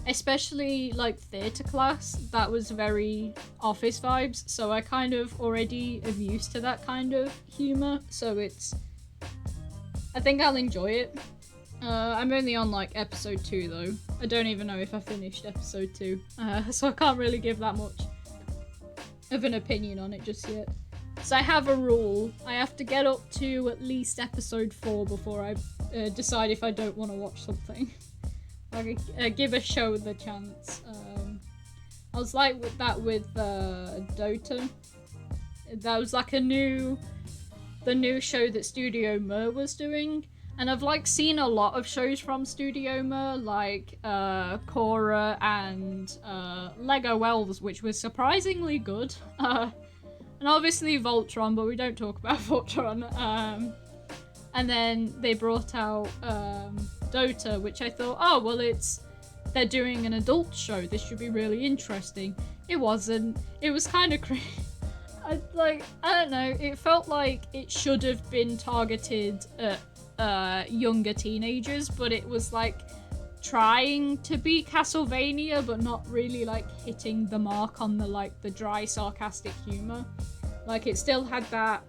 especially like theatre class, that was very Office vibes, so I kind of already am used to that kind of humor, so I think I'll enjoy it. I'm only on like episode 2 though. I don't even know if I finished episode 2, so I can't really give that much of an opinion on it just yet. So I have a rule. I have to get up to at least episode 4 before I decide if I don't want to watch something. Like, give a show the chance. I was like with that with Dota. That was like the new show that Studio Mer was doing. And I've like seen a lot of shows from Studio Mer, like Korra and Lego Elves, which was surprisingly good. And obviously Voltron, but we don't talk about Voltron. And then they brought out Dota, which I thought, oh well, they're doing an adult show. This should be really interesting. It wasn't. It was kind of crazy. I don't know. It felt like it should have been targeted at younger teenagers, but it was like trying to be Castlevania but not really like hitting the mark on the dry sarcastic humor. Like it still had that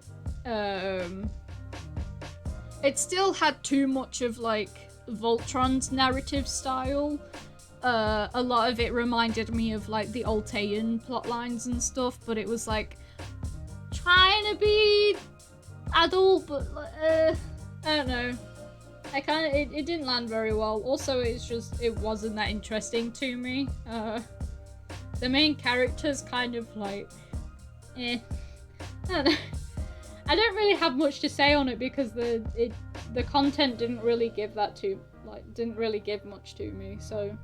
it still had too much of like Voltron's narrative style. A lot of it reminded me of like the Altean plotlines and stuff, but it was like trying to be adult, but I don't know. It didn't land very well. Also, it wasn't that interesting to me. The main character's kind of like, I don't know. I don't really have much to say on it because the content didn't really give much to me. So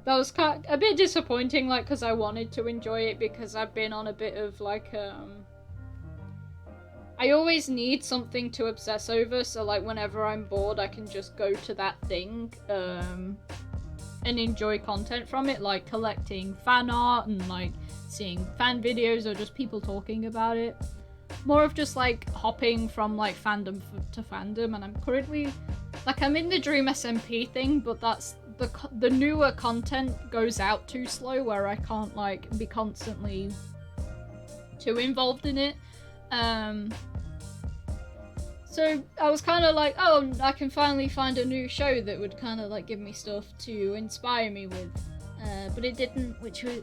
that was a bit disappointing. Like, because I wanted to enjoy it because I've been on a bit of like I always need something to obsess over, so like whenever I'm bored I can just go to that thing and enjoy content from it, like collecting fan art and like seeing fan videos or just people talking about it. More of just like hopping from like fandom to fandom, and I'm currently like I'm in the Dream SMP thing, but that's the newer content goes out too slow where I can't like be constantly too involved in it. So I was kind of like, oh, I can finally find a new show that would kind of like give me stuff to inspire me with, but it didn't, which was,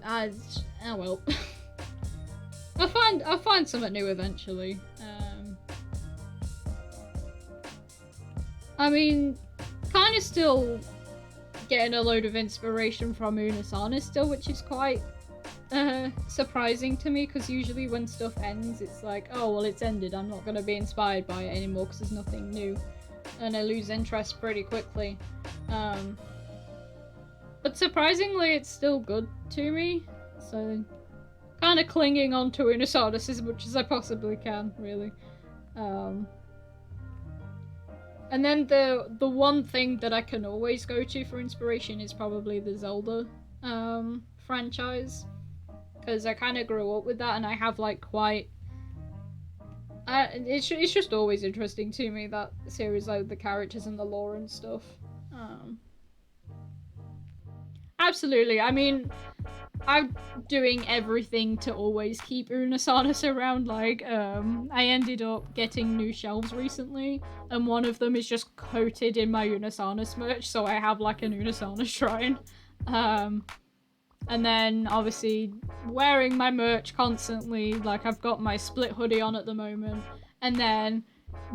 oh well. I'll find something new eventually. I mean, kind of still getting a load of inspiration from Unasana still, which is quite surprising to me, because usually when stuff ends it's like, oh well, it's ended, I'm not going to be inspired by it anymore because there's nothing new, and I lose interest pretty quickly. But surprisingly it's still good to me, so kind of clinging on to Unisardus as much as I possibly can, really. And then the one thing that I can always go to for inspiration is probably the Zelda franchise, because I kind of grew up with that, and I have like quite it's just always interesting to me, that series, like the characters and the lore and stuff. Absolutely. I mean, I'm doing everything to always keep Unisardus around. Like, I ended up getting new shelves recently, and one of them is just coated in my Unisardus merch, so I have like an Unisardus shrine. And then obviously wearing my merch constantly, like I've got my split hoodie on at the moment, and then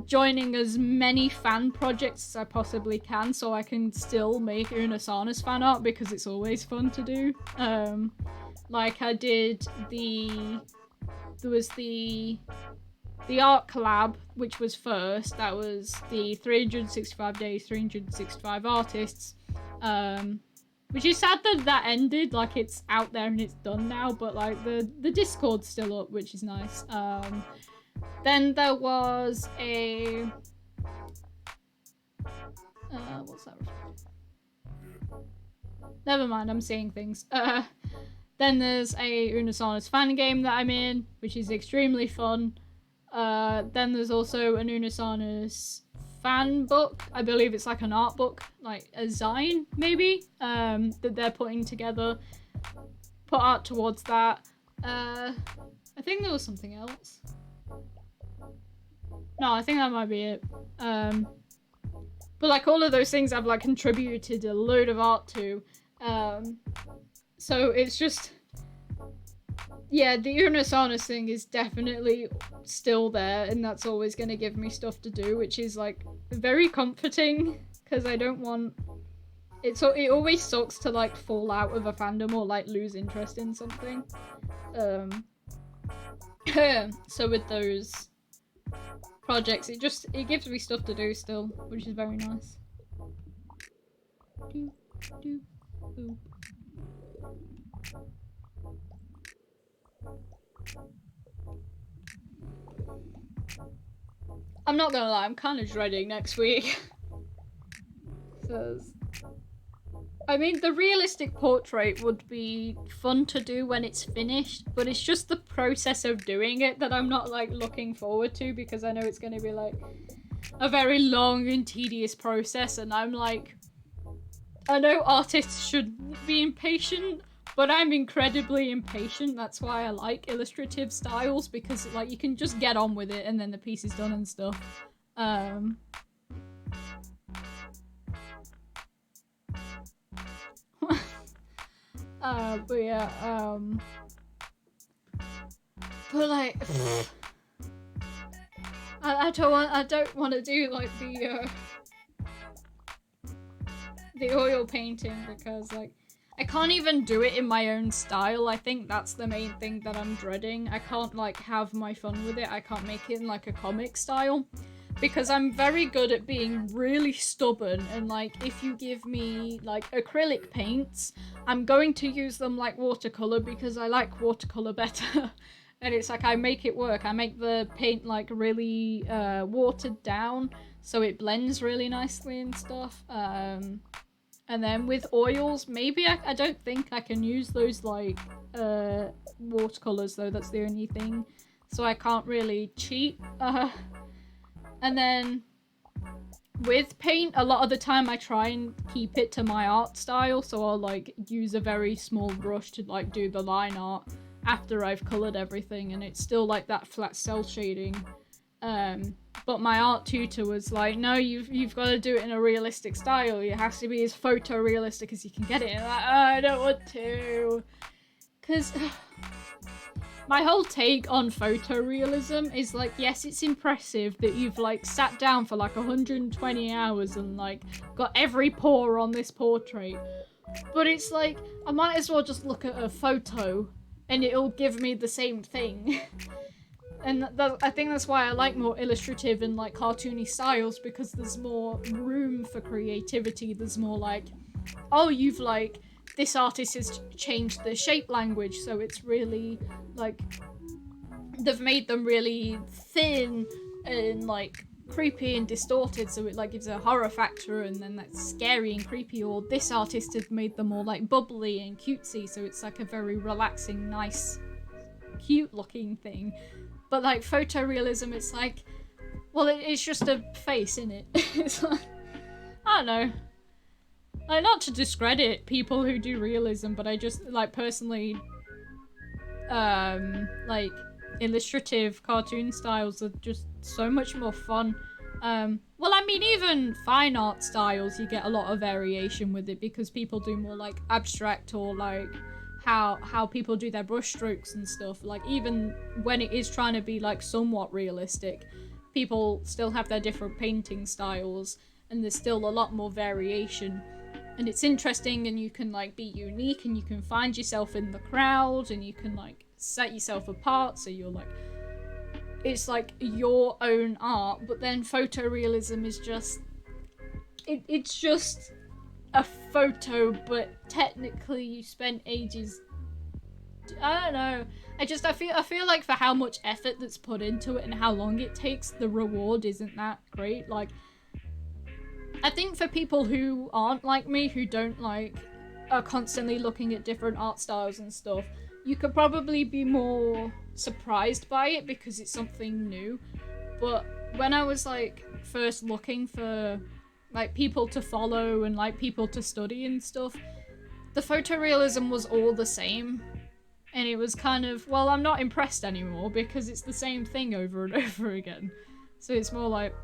joining as many fan projects as I possibly can so I can still make Unisana's fan art, because it's always fun to do. Like I did there was the art collab, which was first, that was the 365 days, 365 artists, which is sad that ended. Like it's out there and it's done now, but like the Discord's still up, which is nice. Then there was what's that? Never mind, I'm seeing things. Then there's a Unisonus fan game that I'm in, which is extremely fun. Then there's also an Unisonus fan book. I believe it's like an art book, like a zine, maybe, that they're putting together. Put art towards that. I think there was something else. No, I think that might be it. But like all of those things I've like contributed a load of art to. So it's just, yeah, the Unisonus thing is definitely still there, and that's always going to give me stuff to do, which is like very comforting, because I don't want it always sucks to like fall out of a fandom or like lose interest in something. So with those projects, it gives me stuff to do still, which is very nice. I'm not gonna lie, I'm kind of dreading next week. I mean, the realistic portrait would be fun to do when it's finished, but it's just the process of doing it that I'm not like looking forward to, because I know it's gonna be like a very long and tedious process, and I'm like, I know artists should be impatient, but I'm incredibly impatient. That's why I like illustrative styles, because like you can just get on with it and then the piece is done and stuff. But yeah, but like, I don't want to do like the oil painting, because like I can't even do it in my own style. I think that's the main thing that I'm dreading. I can't like have my fun with it. I can't make it in like a comic style, because I'm very good at being really stubborn, and like if you give me like acrylic paints, I'm going to use them like watercolor, because I like watercolor better. And it's like I make it work. I make the paint like really watered down so it blends really nicely and stuff. And then with oils, maybe I don't think I can use those like watercolors though. That's the only thing. So I can't really cheat. And then with paint, a lot of the time I try and keep it to my art style, so I'll like use a very small brush to like do the line art after I've colored everything, and it's still like that flat cell shading. But my art tutor was like, no, you've got to do it in a realistic style. It has to be as photorealistic as you can get it. And I'm like, oh, I don't want to, because my whole take on photorealism is like, yes, it's impressive that you've like sat down for like 120 hours and like got every pore on this portrait, but it's like, I might as well just look at a photo and it'll give me the same thing. And I think that's why I like more illustrative and like cartoony styles, because there's more room for creativity. There's more like, oh, you've like, this artist has changed the shape language, so it's really like, they've made them really thin and like creepy and distorted, so it like gives a horror factor, and then that's scary and creepy. Or this artist has made them all like bubbly and cutesy, so it's like a very relaxing, nice, cute looking thing. But like photorealism, it's like, well, it's just a face, innit? It's like, I don't know. Like, not to discredit people who do realism, but I just, like, personally, like, illustrative cartoon styles are just so much more fun. Well, I mean, even fine art styles, you get a lot of variation with it, because people do more, like, abstract, or, like, how people do their brush strokes and stuff. Like, even when it is trying to be, like, somewhat realistic, people still have their different painting styles, and there's still a lot more variation. And it's interesting, and you can like be unique, and you can find yourself in the crowd, and you can like set yourself apart, so you're like, it's like your own art. But then photorealism is just, it's just a photo, but technically you spent ages, I don't know, I feel like for how much effort that's put into it and how long it takes, the reward isn't that great. Like, I think for people who aren't like me, who don't like, are constantly looking at different art styles and stuff, you could probably be more surprised by it because it's something new. But when I was like first looking for like people to follow and like people to study and stuff, the photorealism was all the same. And it was kind of, well, I'm not impressed anymore because it's the same thing over and over again. So it's more like,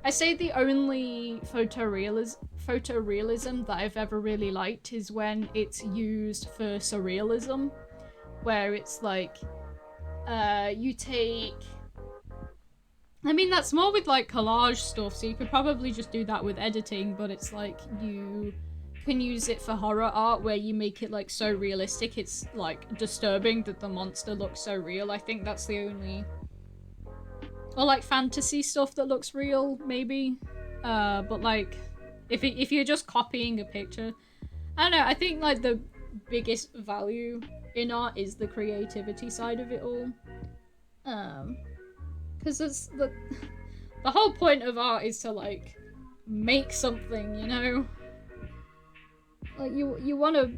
I say the only photorealism that I've ever really liked is when it's used for surrealism, where it's like, you take... I mean, that's more with like collage stuff, so you could probably just do that with editing, but it's like you can use it for horror art where you make it like so realistic it's like disturbing that the monster looks so real. I think that's the only... Or like fantasy stuff that looks real, maybe. But like, if you're just copying a picture, I don't know, I think like the biggest value in art is the creativity side of it all. Because it's the whole point of art is to like make something, you know? Like you wanna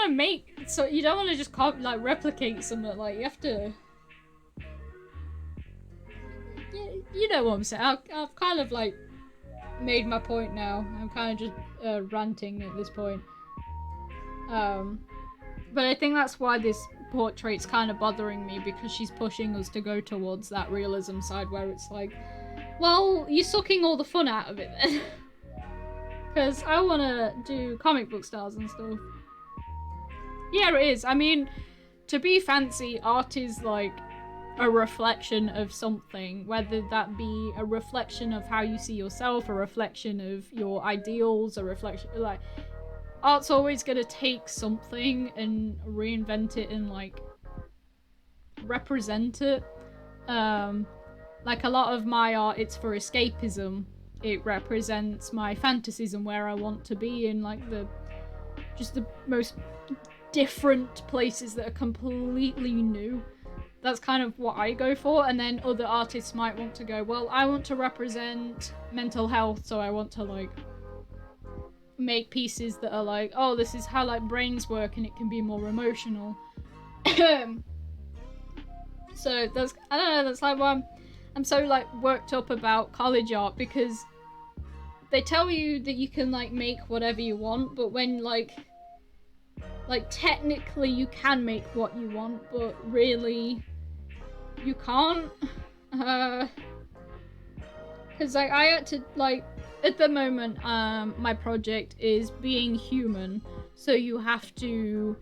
make, so you don't wanna just like replicate something, like you have to... You know what I'm saying. I've kind of like made my point now. I'm kind of just ranting at this point. But I think that's why this portrait's kind of bothering me, because she's pushing us to go towards that realism side where it's like, well, you're sucking all the fun out of it then. Because I want to do comic book styles and stuff. Yeah, it is. I mean, to be fancy, art is like a reflection of something, whether that be a reflection of how you see yourself, a reflection of your ideals, a reflection, like, art's always gonna take something and reinvent it and like represent it. Like a lot of my art, it's for escapism. It represents my fantasies and where I want to be in like the most different places that are completely new. That's kind of what I go for, and then other artists might want to go, well, I want to represent mental health, so I want to like make pieces that are like, oh, this is how like brains work and it can be more emotional. So that's, I don't know, that's like why I'm so like worked up about college art, because they tell you that you can like make whatever you want, but when like technically you can make what you want, but really you can't. Because like I had to like, at the moment my project is being human, so you have to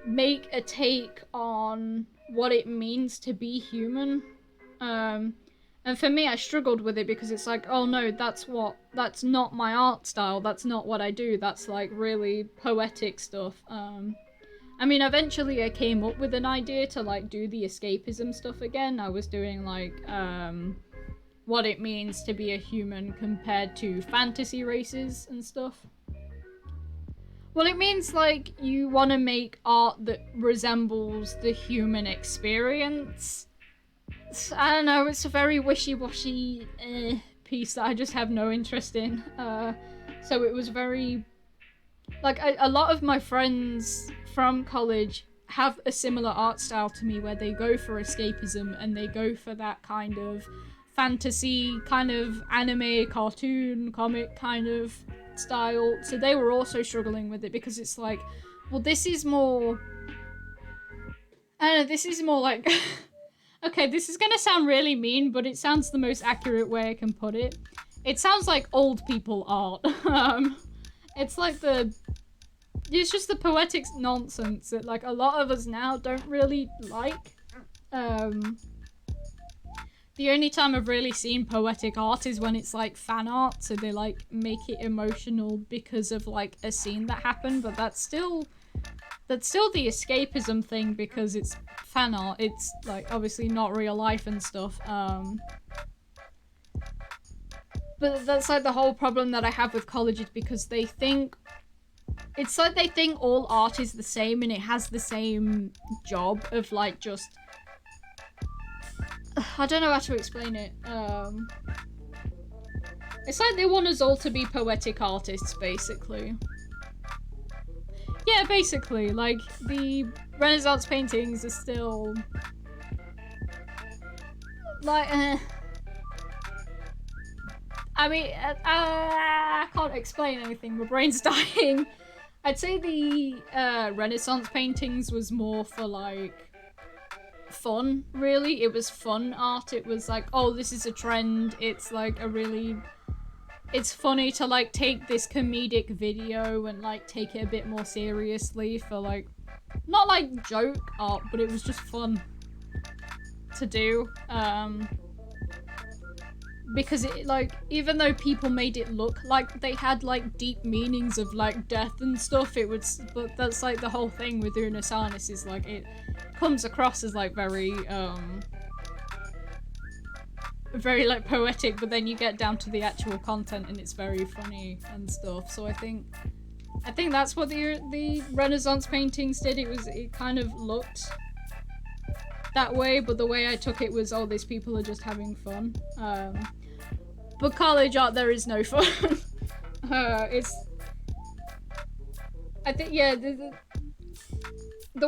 make a take on what it means to be human. And for me, I struggled with it because it's like, oh no, that's not my art style, that's not what I do, that's like really poetic stuff. I mean, eventually I came up with an idea to like do the escapism stuff again. I was doing like, what it means to be a human compared to fantasy races and stuff. Well, it means like you want to make art that resembles the human experience. I don't know, it's a very wishy-washy piece that I just have no interest in. So it was very... Like, a lot of my friends from college have a similar art style to me, where they go for escapism and they go for that kind of fantasy, kind of anime, cartoon, comic kind of style. So they were also struggling with it because it's like, well, this is more... I don't know, this is more like... Okay, this is gonna sound really mean, but it sounds the most accurate way I can put it. It sounds like old people art. It's like it's just the poetic nonsense that like a lot of us now don't really like. The only time I've really seen poetic art is when it's like fan art, so they like make it emotional because of like a scene that happened, but that's still the escapism thing because it's fan art. It's like obviously not real life and stuff. But that's like the whole problem that I have with colleges, because they think it's like they think all art is the same and it has the same job of like just I don't know how to explain it. It's like they want us all to be poetic artists, basically. Yeah, basically, like, the Renaissance paintings are still... like, I mean, I can't explain anything, my brain's dying. I'd say the Renaissance paintings was more for, like, fun, really. It was fun art. It was like, oh, this is a trend. It's like a really... it's funny to, like, take this comedic video and, like, take it a bit more seriously for, like, not, like, joke art, but it was just fun to do. Because it, like, even though people made it look like they had, like, deep meanings of, like, death and stuff, it would, but that's, like, the whole thing with Unisarnis is, like, it comes across as, like, very, like, poetic, but then you get down to the actual content and it's very funny and stuff, so I think that's what the Renaissance paintings did. It kind of looked that way, but the way I took it was, oh, these people are just having fun. But college art, there is no fun. I think, yeah, the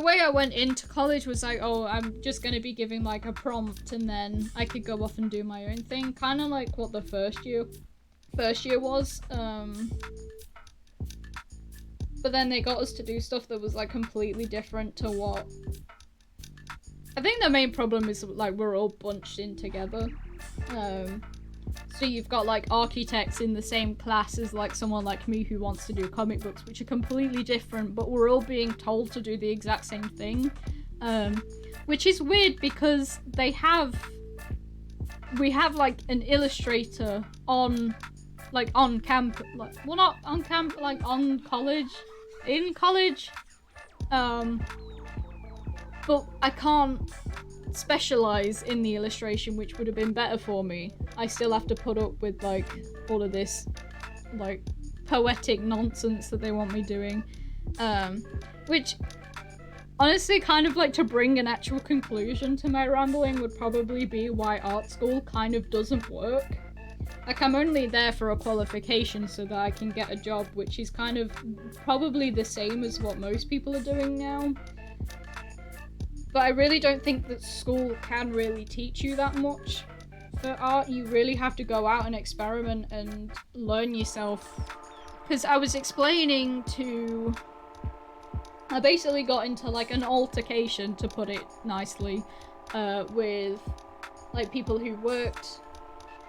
way I went into college was like, oh, I'm just gonna be giving, like, a prompt and then I could go off and do my own thing. Kind of like what the first year was. But then they got us to do stuff that was, like, completely different to what... I think the main problem is, like, we're all bunched in together. So you've got, like, architects in the same class as, like, someone like me who wants to do comic books, which are completely different, but we're all being told to do the exact same thing. Which is weird because we have, like, an illustrator on, like, on camp, like, well, not on camp, like, on college, in college. But I can't specialize in the illustration, which would have been better for me. I still have to put up with, like, all of this, like, poetic nonsense that they want me doing. Which, honestly, kind of, like, to bring an actual conclusion to my rambling would probably be why art school kind of doesn't work. Like, I'm only there for a qualification so that I can get a job, which is kind of probably the same as what most people are doing now. But I really don't think that school can really teach you that much for art. You really have to go out and experiment and learn yourself. Because I was explaining to... I basically got into, like, an altercation, to put it nicely, with, like, people who worked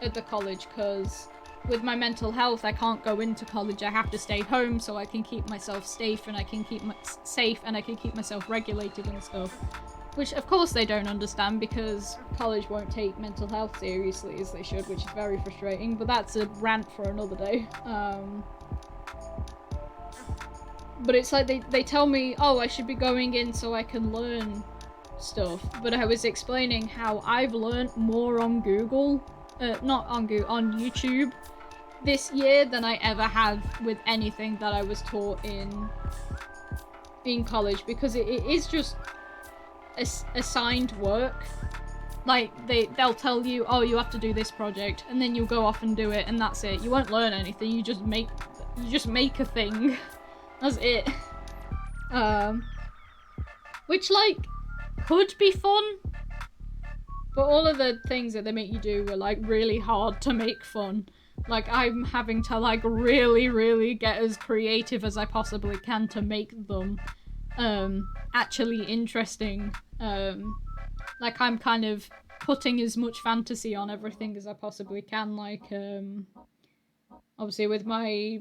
at the college, because with my mental health, I can't go into college. I have to stay home so I can keep myself safe and I can keep myself regulated and stuff. Which, of course, they don't understand because college won't take mental health seriously as they should, which is very frustrating, but that's a rant for another day. But it's like they tell me, oh, I should be going in so I can learn stuff, but I was explaining how I've learned more on Google, not on Google, on YouTube this year than I ever have with anything that I was taught in college, because it is just assigned work. Like, they'll tell you, oh, you have to do this project, and then you'll go off and do it, and that's it. You won't learn anything, you just make a thing. That's it. Which, like, could be fun, but all of the things that they make you do are, like, really hard to make fun. Like, I'm having to, like, really, really get as creative as I possibly can to make them actually interesting. Like, I'm kind of putting as much fantasy on everything as I possibly can, like, obviously with my,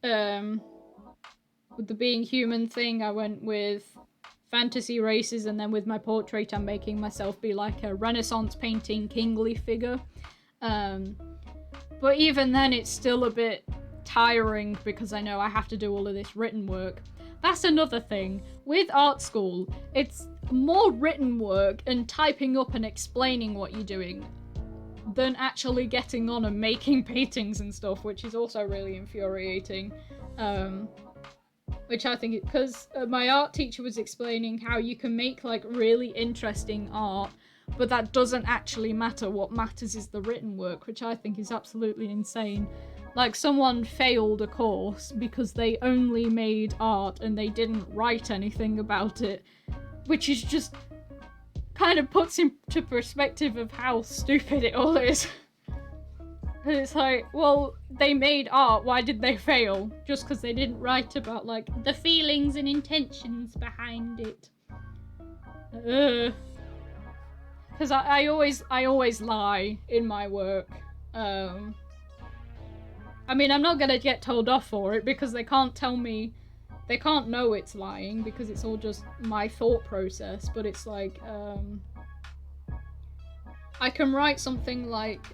with the being human thing, I went with fantasy races, and then with my portrait, I'm making myself be like a Renaissance painting kingly figure. But even then, it's still a bit tiring because I know I have to do all of this written work. That's another thing. With art school, it's more written work and typing up and explaining what you're doing than actually getting on and making paintings and stuff, which is also really infuriating. Which I think, because my art teacher was explaining how you can make, like, really interesting art but that doesn't actually matter. What matters is the written work, which I think is absolutely insane. Like, someone failed a course because they only made art and they didn't write anything about it, which is just kind of puts into perspective of how stupid it all is. And it's like, well, they made art, why did they fail? Just because they didn't write about, like, the feelings and intentions behind it. Because I always lie in my work. I mean, I'm not gonna get told off for it because they can't tell me, they can't know it's lying because it's all just my thought process, but it's like, I can write something like,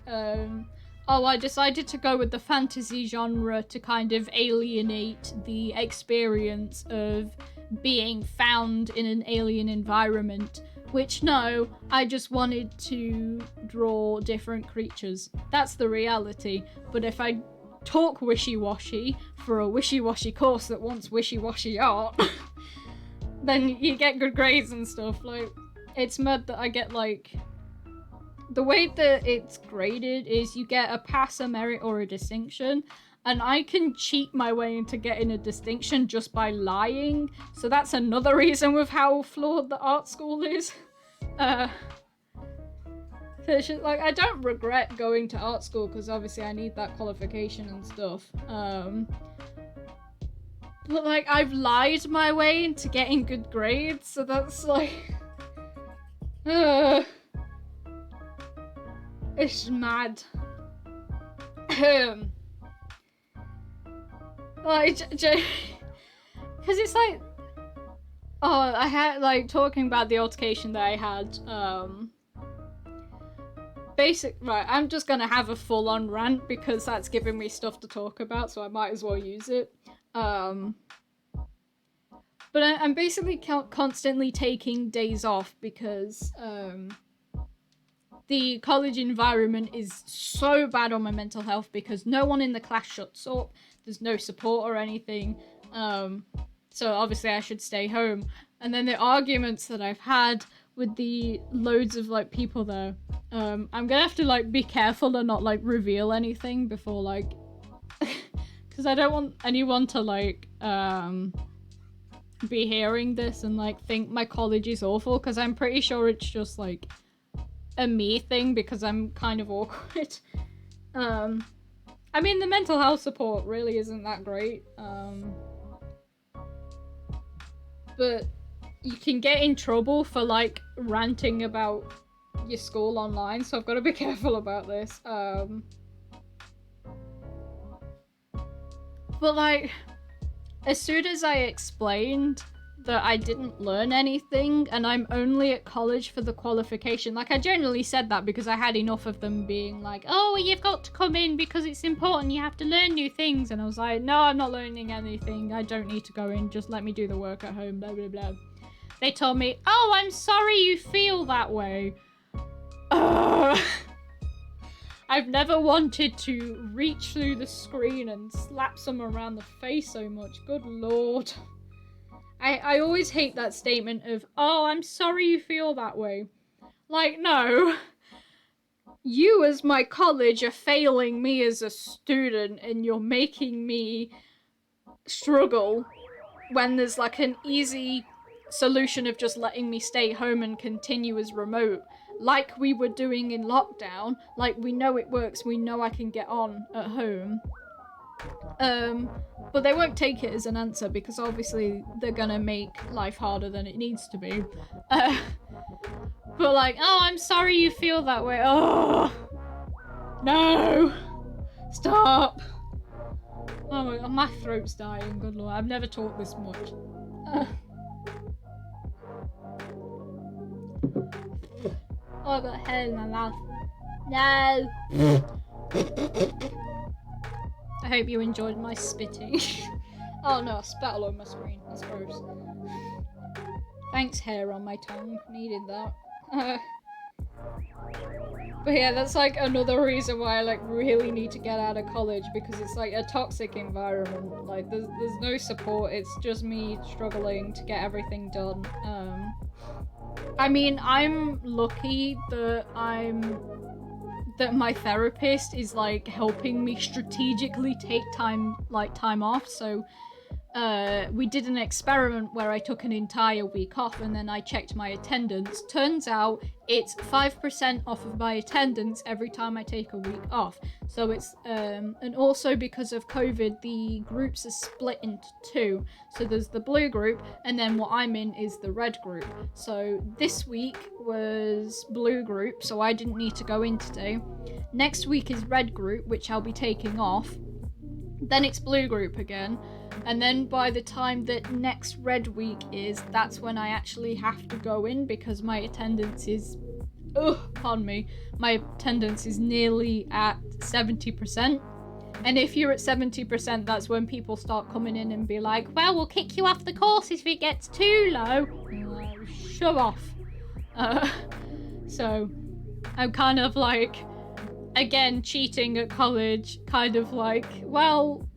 oh, I decided to go with the fantasy genre to kind of alienate the experience of being found in an alien environment, which no, I just wanted to draw different creatures. That's the reality. But if I talk wishy-washy for a wishy-washy course that wants wishy-washy art, then you get good grades and stuff. Like, it's mad that I get, like, the way that it's graded is you get a pass, a merit, or a distinction, and I can cheat my way into getting a distinction just by lying, so that's another reason with how flawed the art school is. It's just, like, I don't regret going to art school because obviously I need that qualification and stuff, but, like, I've lied my way into getting good grades, so that's, like, it's mad. Like, because it's like, oh, I had, like, talking about the altercation that I had, right, I'm just gonna have a full-on rant because that's giving me stuff to talk about, so I might as well use it. But I'm basically constantly taking days off because, the college environment is so bad on my mental health because no one in the class shuts up, there's no support or anything, so obviously I should stay home. And then the arguments that I've had with the loads of, like, people there, I'm gonna have to, like, be careful and not, like, reveal anything before, like, because I don't want anyone to, like, be hearing this and, like, think my college is awful, because I'm pretty sure it's just, like, a me thing because I'm kind of awkward. I mean, the mental health support really isn't that great, but you can get in trouble for, like, ranting about your school online, so I've got to be careful about this. But, like, as soon as I explained that I didn't learn anything and I'm only at college for the qualification, like, I generally said that because I had enough of them being like, oh, you've got to come in because it's important, you have to learn new things, and I was like, no, I'm not learning anything, I don't need to go in, just let me do the work at home, blah blah blah. They told me, oh, I'm sorry you feel that way. I've never wanted to reach through the screen and slap someone around the face so much, good lord. I always hate that statement of, oh, I'm sorry you feel that way. Like, no. You as my college are failing me as a student and you're making me struggle when there's, like, an easy solution of just letting me stay home and continue as remote. Like we were doing in lockdown. Like, we know it works, we know I can get on at home. But they won't take it as an answer because obviously they're gonna make life harder than it needs to be. But like, oh, I'm sorry you feel that way. Oh, no, stop. Oh my god, my throat's dying, good lord. I've never talked this much. Oh, I got hair in my mouth. No. I hope you enjoyed my spitting. Oh no, I spat all over my screen. That's gross. Thanks, hair on my tongue. Needed that. But yeah, that's like another reason why I like really need to get out of college, because it's like a toxic environment. Like there's no support. It's just me struggling to get everything done. I mean, I'm lucky that my therapist is like helping me strategically take time off. So we did an experiment where I took an entire week off and then I checked my attendance. Turns out it's 5% off of my attendance every time I take a week off. So it's and also because of COVID, the groups are split into two. So there's the blue group, and then what I'm in is the red group. So this week was blue group, so I didn't need to go in today. Next week is red group, which I'll be taking off. Then it's blue group again. And then by the time that next red week is, that's when I actually have to go in because my attendance is, my attendance is nearly at 70%. And if you're at 70%, that's when people start coming in and be like, well, we'll kick you off the course if it gets too low. Shove off. So I'm kind of like, again, cheating at college, kind of like, well,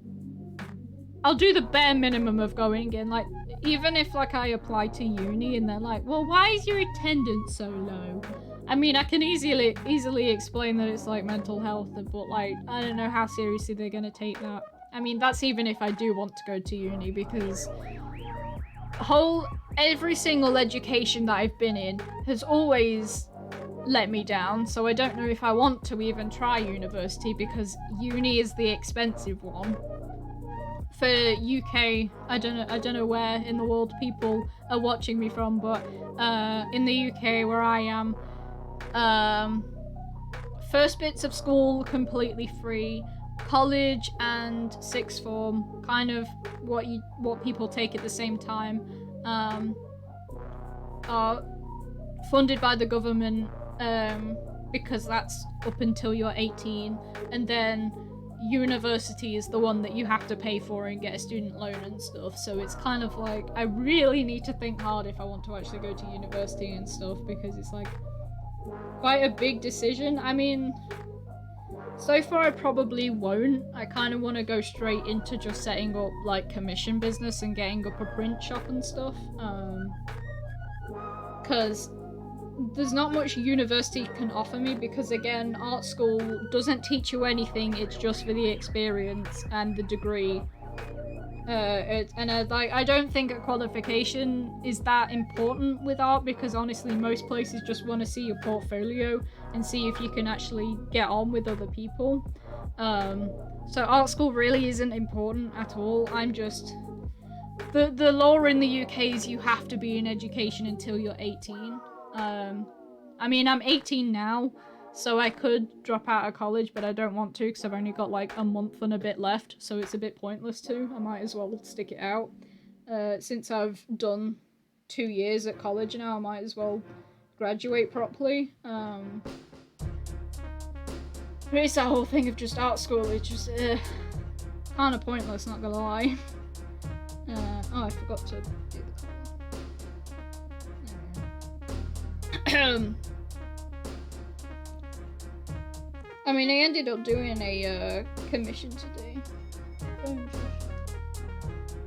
I'll do the bare minimum of going in. Like, even if like I apply to uni and they're like, well, why is your attendance so low? I mean, I can easily explain that it's like mental health, but like, I don't know how seriously they're gonna take that. I mean, that's even if I do want to go to uni, because every single education that I've been in has always let me down, so I don't know if I want to even try university because uni is the expensive one. For UK, I don't know where in the world people are watching me from, but in the UK where I am, first bits of school completely free, college and sixth form kind of what people take at the same time are funded by the government, because that's up until you're 18, and then university is the one that you have to pay for and get a student loan and stuff. So it's kind of like, I really need to think hard if I want to actually go to university and stuff, because it's like quite a big decision. I mean, so far I probably won't. I kind of want to go straight into just setting up like commission business and getting up a print shop and stuff, because there's not much university can offer me, because again, art school doesn't teach you anything. It's just for the experience and the degree. I don't think a qualification is that important with art, because honestly most places just want to see your portfolio and see if you can actually get on with other people. So art school really isn't important at all. I'm just, the law in the UK is you have to be in education until you're 18. I mean, I'm 18 now, so I could drop out of college, but I don't want to because I've only got like a month and a bit left, so it's a bit pointless to. I might as well stick it out. Since I've done 2 years at college now, I might as well graduate properly. But it's that whole thing of just art school, it's just kind of pointless, not gonna lie. Oh, I forgot to do the colour. I mean, I ended up doing a commission today.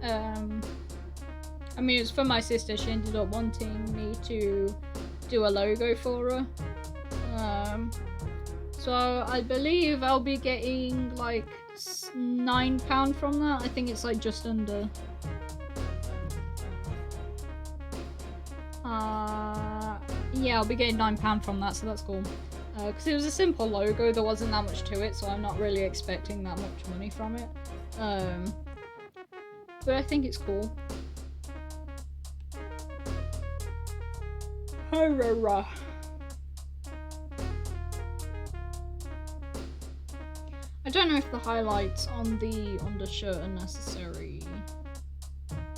I mean, it's for my sister. She ended up wanting me to do a logo for her. So I believe I'll be getting like £9 from that. I think it's like just under. Yeah, I'll be getting £9 from that, so that's cool. Because it was a simple logo, there wasn't that much to it, so I'm not really expecting that much money from it. But I think it's cool. I don't know if the highlights on the undershirt are necessary.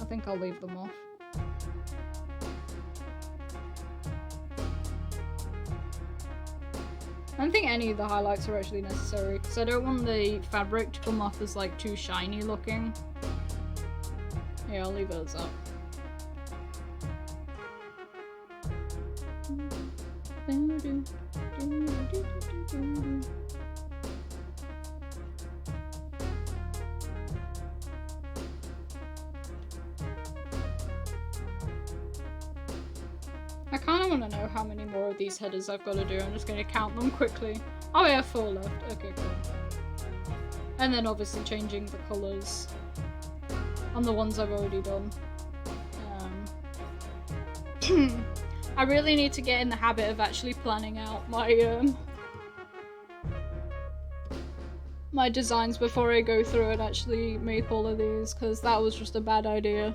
I think I'll leave them off. I don't think any of the highlights are actually necessary, because I don't want the fabric to come off as like too shiny looking. Yeah, I'll leave it as that. I kind of want to know how many more of these headers I've got to do. I'm just going to count them quickly. Oh yeah, 4 left. Okay, cool. And then obviously changing the colours on the ones I've already done. I really need to get in the habit of actually planning out my my designs before I go through and actually make all of these, because that was just a bad idea.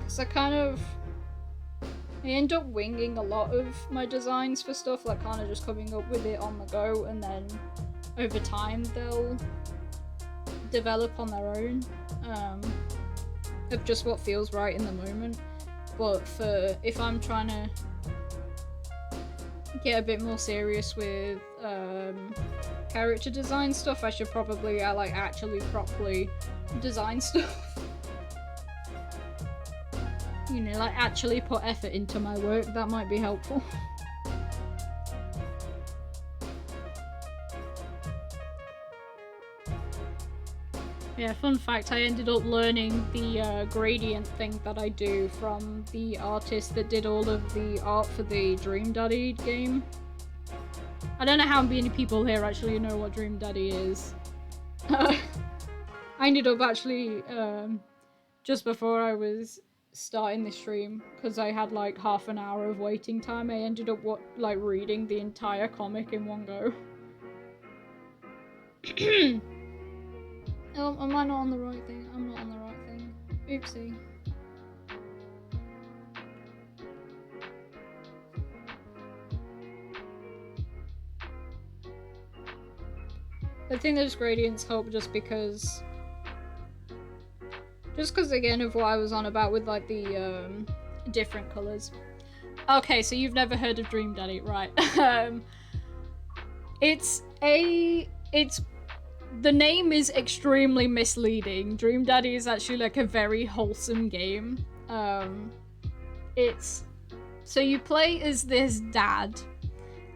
Because I end up winging a lot of my designs for stuff, like kind of just coming up with it on the go, and then over time they'll develop on their own, of just what feels right in the moment. But if I'm trying to get a bit more serious with character design stuff, I should probably like actually properly design stuff. You know, like actually put effort into my work. That might be helpful. Yeah, fun fact, I ended up learning the gradient thing that I do from the artist that did all of the art for the Dream Daddy game. I don't know how many people here actually know what Dream Daddy is. I ended up actually, just before I was starting the stream, because I had like half an hour of waiting time, I ended up like reading the entire comic in one go. Oh, am I not on the right thing? I'm not on the right thing. Oopsie. I think those gradients help just because again of what I was on about with like the different colours. Okay, so you've never heard of Dream Daddy, right? The name is extremely misleading. Dream Daddy is actually like a very wholesome game. So you play as this dad,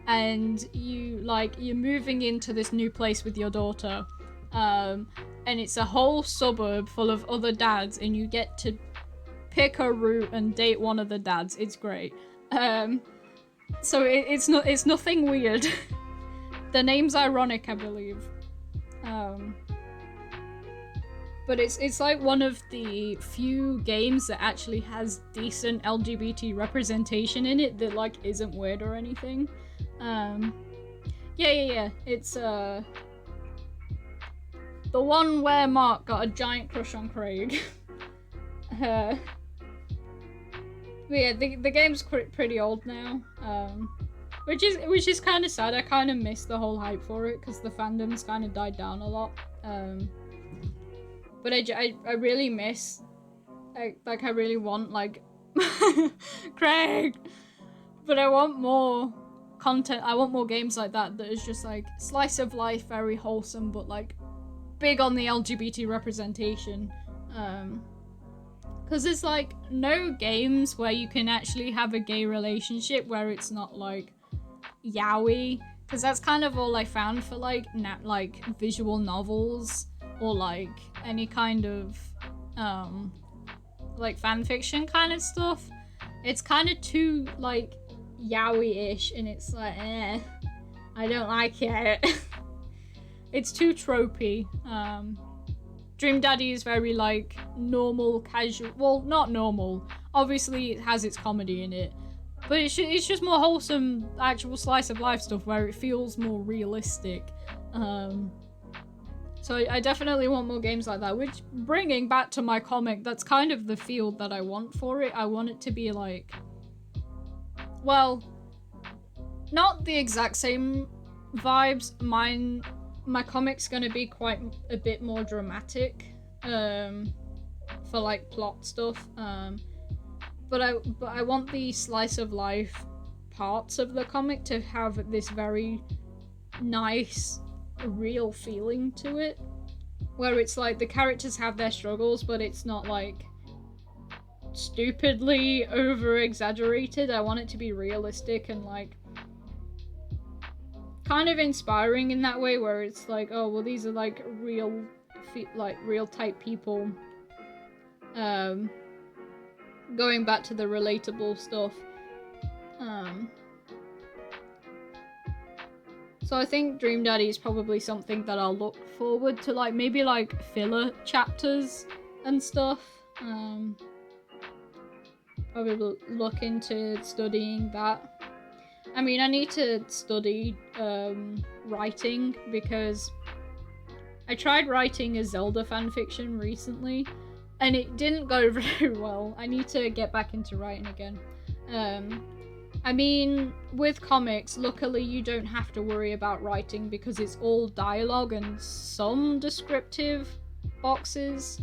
and you're moving into this new place with your daughter, and it's a whole suburb full of other dads, and you get to pick a route and date one of the dads. It's great. So it's nothing weird. The name's ironic, I believe. But it's like one of the few games that actually has decent LGBT representation in it that like isn't weird or anything. Yeah. It's the one where Mark got a giant crush on Craig. But yeah, the game's pretty old now. Which is kind of sad. I kind of miss the whole hype for it because the fandom's kind of died down a lot. But I really miss, I really want like Craig, but I want more content. I want more games like that is just like slice of life, very wholesome, but like big on the LGBT representation. Because there's like no games where you can actually have a gay relationship where it's not like yaoi, because that's kind of all I found for like visual novels or like any kind of like fan fiction kind of stuff. It's kind of too like yaoi-ish, and it's like I don't like it. It's too tropey. Dream Daddy is very like normal, casual. Well, not normal. Obviously, it has its comedy in it, but it's just more wholesome, actual slice of life stuff where it feels more realistic. So I definitely want more games like that, which, bringing back to my comic, that's kind of the feel that I want for it. I want it to be like, well, not the exact same vibes. My comic's gonna be quite a bit more dramatic, for like plot stuff. But I want the slice of life parts of the comic to have this very nice, real feeling to it, where it's like the characters have their struggles, but it's not like stupidly over exaggerated. I want it to be realistic and like kind of inspiring in that way, where it's like, oh well, these are like real type people Going back to the relatable stuff. So I think Dream Daddy is probably something that I'll look forward to, like maybe like filler chapters and stuff. Probably look into studying that. I mean, I need to study writing because I tried writing a Zelda fanfiction recently and it didn't go very well. I need to get back into writing again. I mean, with comics, luckily you don't have to worry about writing because it's all dialogue and some descriptive boxes.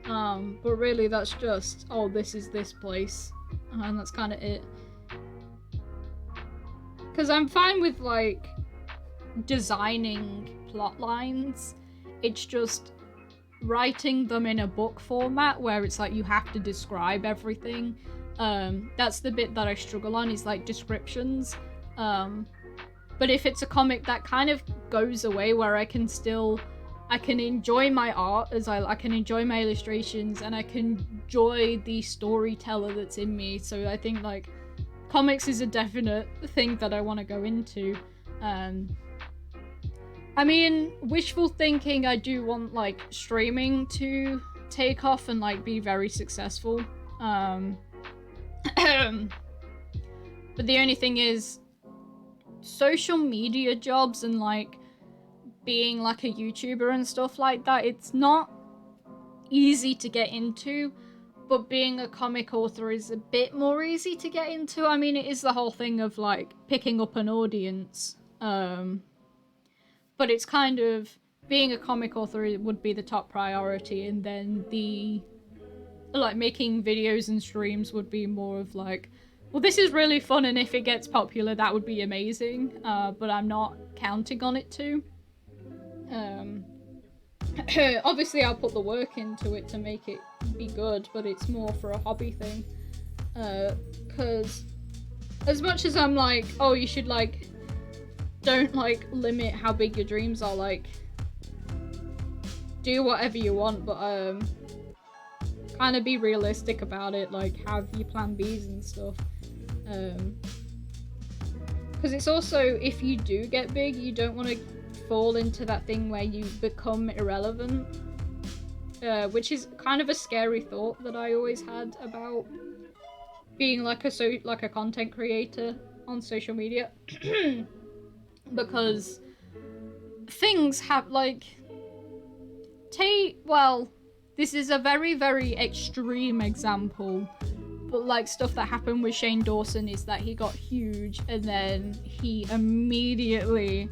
But really that's just, oh, this is this place. And that's kind of it. Because I'm fine with, like, designing plot lines. It's just writing them in a book format where it's like you have to describe everything. That's the bit that I struggle on, is like descriptions. But if it's a comic that kind of goes away where I can enjoy my art, as I can enjoy my illustrations and I can enjoy the storyteller that's in me. So I think like comics is a definite thing that I want to go into. I mean, wishful thinking, I do want like streaming to take off and like be very successful. But the only thing is, social media jobs and like being like a YouTuber and stuff like that, it's not easy to get into, but being a comic author is a bit more easy to get into. I mean, it is the whole thing of like picking up an audience, but it's kind of, being a comic author would be the top priority, and then the like making videos and streams would be more of like, well, this is really fun and if it gets popular that would be amazing, but I'm not counting on it to. Obviously I'll put the work into it to make it be good, but it's more for a hobby thing. Because as much as I'm like, oh, you should like, don't like limit how big your dreams are, like do whatever you want, but kind of be realistic about it, like have your plan Bs and stuff. Because it's also, if you do get big, you don't want to fall into that thing where you become irrelevant, which is kind of a scary thought that I always had about being like a content creator on social media. Because things have like, this is a very, very extreme example, but like stuff that happened with Shane Dawson is that he got huge and then he immediately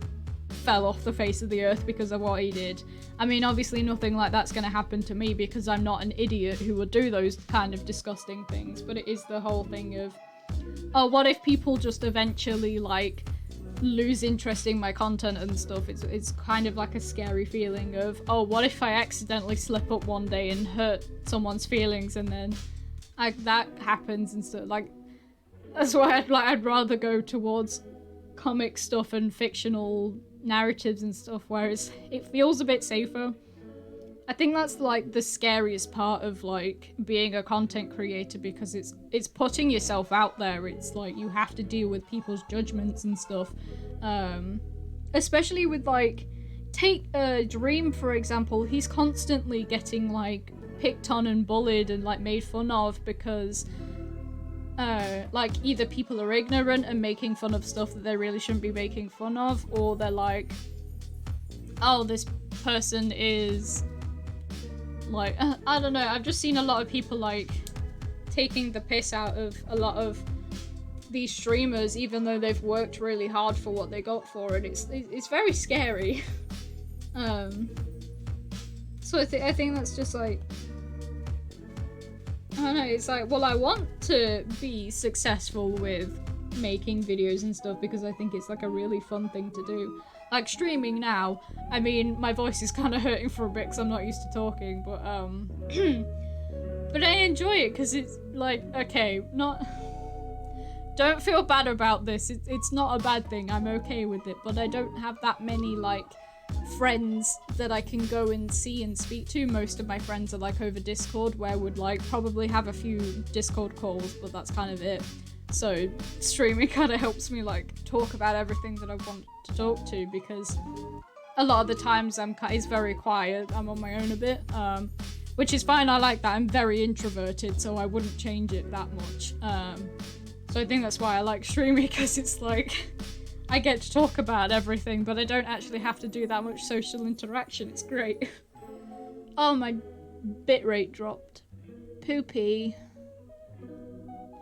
fell off the face of the earth because of what he did. I mean, obviously nothing like that's going to happen to me because I'm not an idiot who would do those kind of disgusting things, but it is the whole thing of, oh, what if people just eventually like lose interest in my content and stuff? It's kind of like a scary feeling of, oh, what if I accidentally slip up one day and hurt someone's feelings and then that happens and stuff. Like, that's why I'd rather go towards comic stuff and fictional narratives and stuff, whereas it feels a bit safer. I think that's like the scariest part of like being a content creator, because it's putting yourself out there. It's like you have to deal with people's judgments and stuff, especially with like, take Dream for example. He's constantly getting like picked on and bullied and like made fun of because like either people are ignorant and making fun of stuff that they really shouldn't be making fun of, or they're like, oh, this person is like, I don't know, I've just seen a lot of people like taking the piss out of a lot of these streamers even though they've worked really hard for what they got for it. It's very scary. So I think that's just like, I don't know, it's like, well, I want to be successful with making videos and stuff because I think it's like a really fun thing to do. Like streaming now, I mean, my voice is kind of hurting for a bit because I'm not used to talking, but but I enjoy it because it's like, okay, don't feel bad about this. It's not a bad thing. I'm okay with it, but I don't have that many like friends that I can go and see and speak to. Most of my friends are like over Discord, where I would like probably have a few Discord calls, but that's kind of it. So streaming kind of helps me like talk about everything that I want to talk to, because a lot of the times it's very quiet. I'm on my own a bit, which is fine. I like that. I'm very introverted, so I wouldn't change it that much. So I think that's why I like streaming, because it's like I get to talk about everything, but I don't actually have to do that much social interaction. It's great. Oh, my bitrate dropped. Poopy.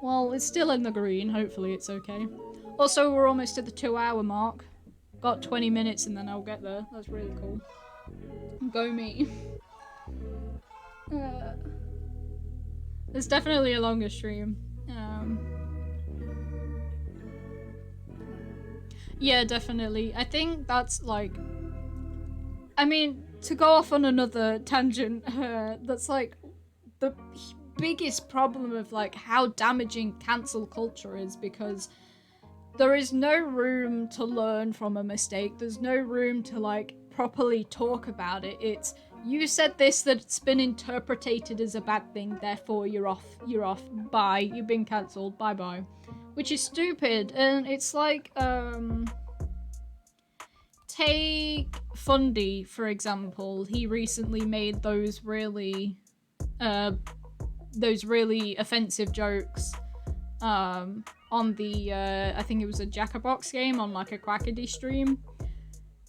Well, it's still in the green. Hopefully it's okay. Also, we're almost at the 2-hour mark. Got 20 minutes and then I'll get there. That's really cool. Go me. It's definitely a longer stream. Yeah, definitely. I think that's like... I mean, to go off on another tangent, that's like the biggest problem of like how damaging cancel culture is, because there is no room to learn from a mistake. There's no room to like properly talk about it. It's, you said this, that's been interpreted as a bad thing, therefore you're off, bye, you've been cancelled, bye. Which is stupid. And it's like, take Fundy, for example. He recently made those really offensive jokes on the, I think it was a Jackabox game on like a Quackity stream.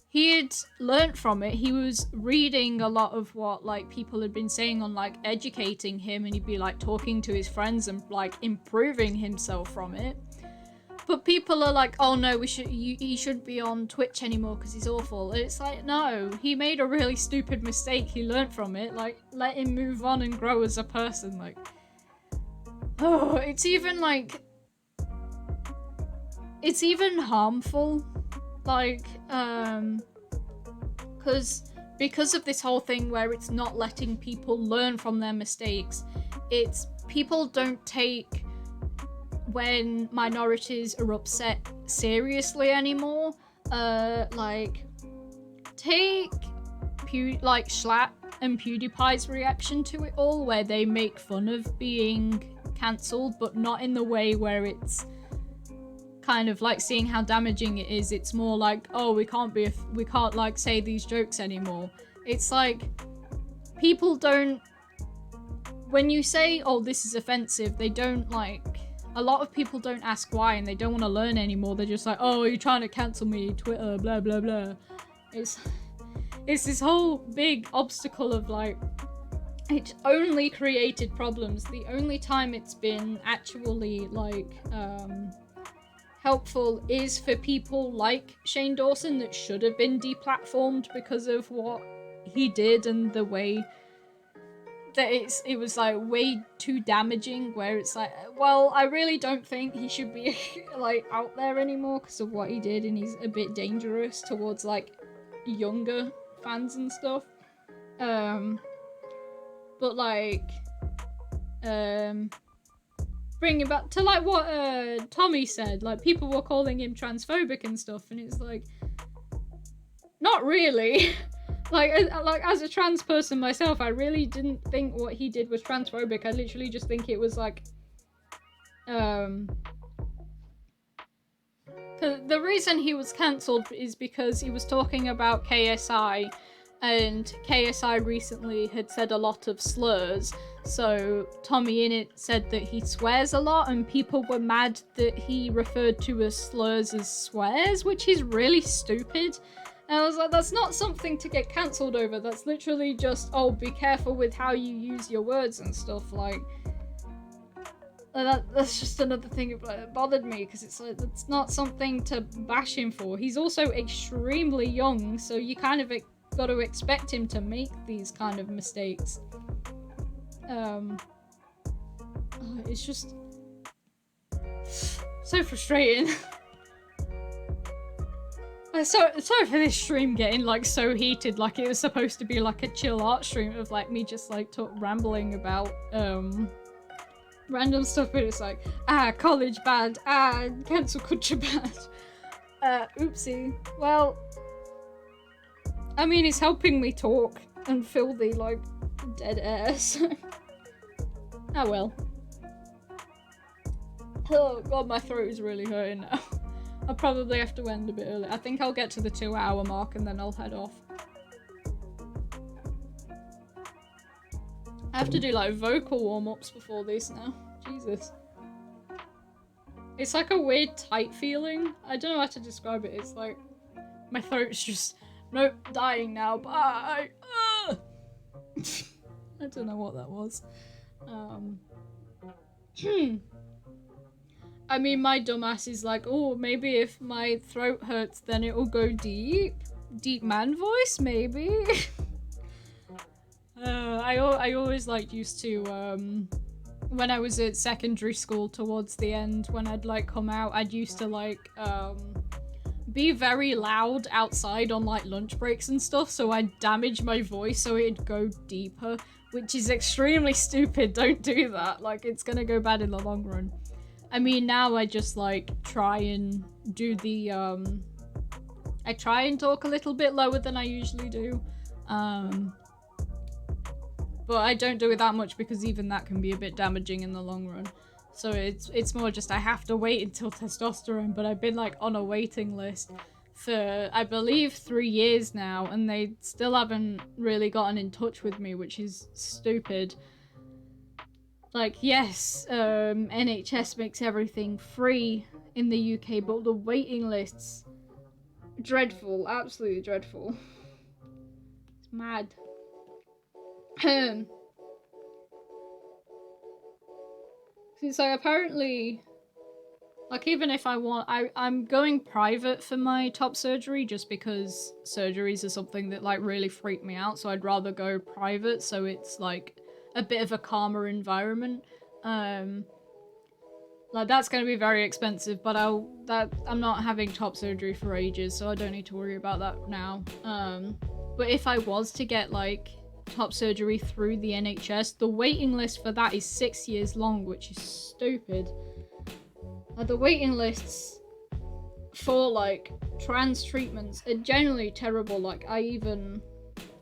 He had learnt from it. He was reading a lot of what like people had been saying on like educating him, and he'd be like talking to his friends and like improving himself from it. But people are like, oh no, he shouldn't be on Twitch anymore because he's awful. And it's like, no, he made a really stupid mistake. He learnt from it. Like, let him move on and grow as a person. Like, oh, it's even like, it's even harmful. Like, because of this whole thing where it's not letting people learn from their mistakes, it's people don't take when minorities are upset seriously anymore. Like, take like Schlatt and PewDiePie's reaction to it all, where they make fun of being cancelled, but not in the way where it's kind of like seeing how damaging it is. It's more like, oh, we can't like say these jokes anymore. It's like, people don't, when you say, oh, this is offensive, they don't like, a lot of people don't ask why, and they don't want to learn anymore. They're just like, oh, you're trying to cancel me, Twitter, blah blah blah. It's this whole big obstacle of like, it only created problems. The only time it's been actually like helpful is for people like Shane Dawson that should have been deplatformed because of what he did and the way that it was like way too damaging, where it's like, well, I really don't think he should be like out there anymore because of what he did, and he's a bit dangerous towards like younger fans and stuff. But like bring it back to like what Tommy said, like people were calling him transphobic and stuff, and it's like, not really. Like as a trans person myself, I really didn't think what he did was transphobic. I literally just think it was like, the reason he was cancelled is because he was talking about KSI, and KSI recently had said a lot of slurs. So Tommy Innit said that he swears a lot, and people were mad that he referred to as slurs as swears, which is really stupid. And I was like, that's not something to get cancelled over. That's literally just, oh, be careful with how you use your words and stuff. Like, that's just another thing that bothered me, because it's like, that's not something to bash him for. He's also extremely young, so you kind of got to expect him to make these kind of mistakes. It's just so frustrating. Sorry for this stream getting like so heated. Like, it was supposed to be like a chill art stream of like me just like rambling about random stuff, but it's like, college bad, cancel culture bad. Oopsie. Well, I mean, it's helping me talk and fill the, like, dead air, so... Oh well. Oh god, my throat is really hurting now. I'll probably have to end a bit early. I think I'll get to the 2-hour mark and then I'll head off. I have to do like vocal warm-ups before this now. Jesus. It's like a weird tight feeling. I don't know how to describe it. It's like my throat's just, nope, dying now. Bye. I don't know what that was. I mean, my dumbass is like, oh, maybe if my throat hurts, then it will go deep. Deep man voice, maybe. I always like used to, when I was at secondary school towards the end, when I'd like come out, I'd used to like, be very loud outside on like lunch breaks and stuff, so I'd damage my voice so it'd go deeper, which is extremely stupid. Don't do that. Like, it's gonna go bad in the long run. I mean, now I just like try and do the, I try and talk a little bit lower than I usually do. But I don't do it that much because even that can be a bit damaging in the long run. So it's more just I have to wait until testosterone, but I've been like on a waiting list for I believe 3 years now, and they still haven't really gotten in touch with me, which is stupid. Like, yes, NHS makes everything free in the UK, but the waiting lists, dreadful, absolutely dreadful. It's mad. So apparently, like, even if I want, I'm going private for my top surgery just because surgeries are something that like really freak me out, so I'd rather go private so it's like a bit of a calmer environment. Like, that's going to be very expensive, but I'm not having top surgery for ages, so I don't need to worry about that now. But if I was to get like top surgery through the NHS, the waiting list for that is 6 years long, which is stupid. The waiting lists for like trans treatments are generally terrible. Like, I even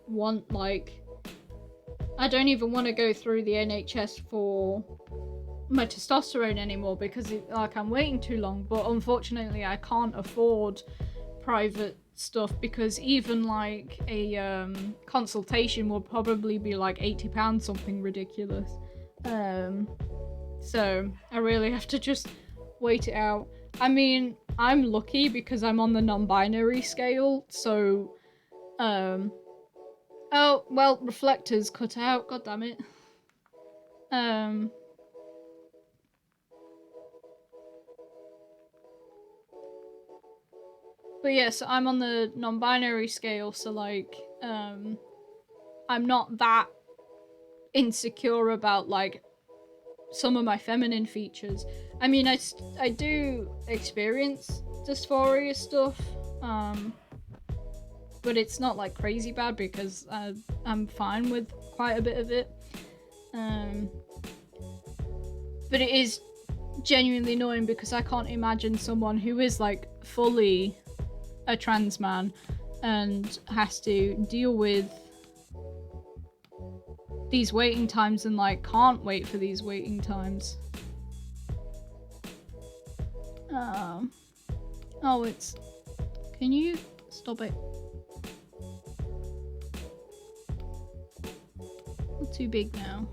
want like, I don't even want to go through the NHS for my testosterone anymore because like I'm waiting too long, but unfortunately I can't afford private stuff because even like a consultation will probably be like £80, something ridiculous. So I really have to just wait it out. I mean, I'm lucky because I'm on the non-binary scale, so oh well, reflectors cut out, god damn it. But yeah, so I'm on the non-binary scale, so like, I'm not that insecure about like some of my feminine features. I mean, I do experience dysphoria stuff, but it's not like crazy bad because I'm fine with quite a bit of it. But it is genuinely annoying because I can't imagine someone who is like fully a trans man and has to deal with these waiting times and like can't wait for these waiting times. Oh, it's, can you stop it? It's too big now.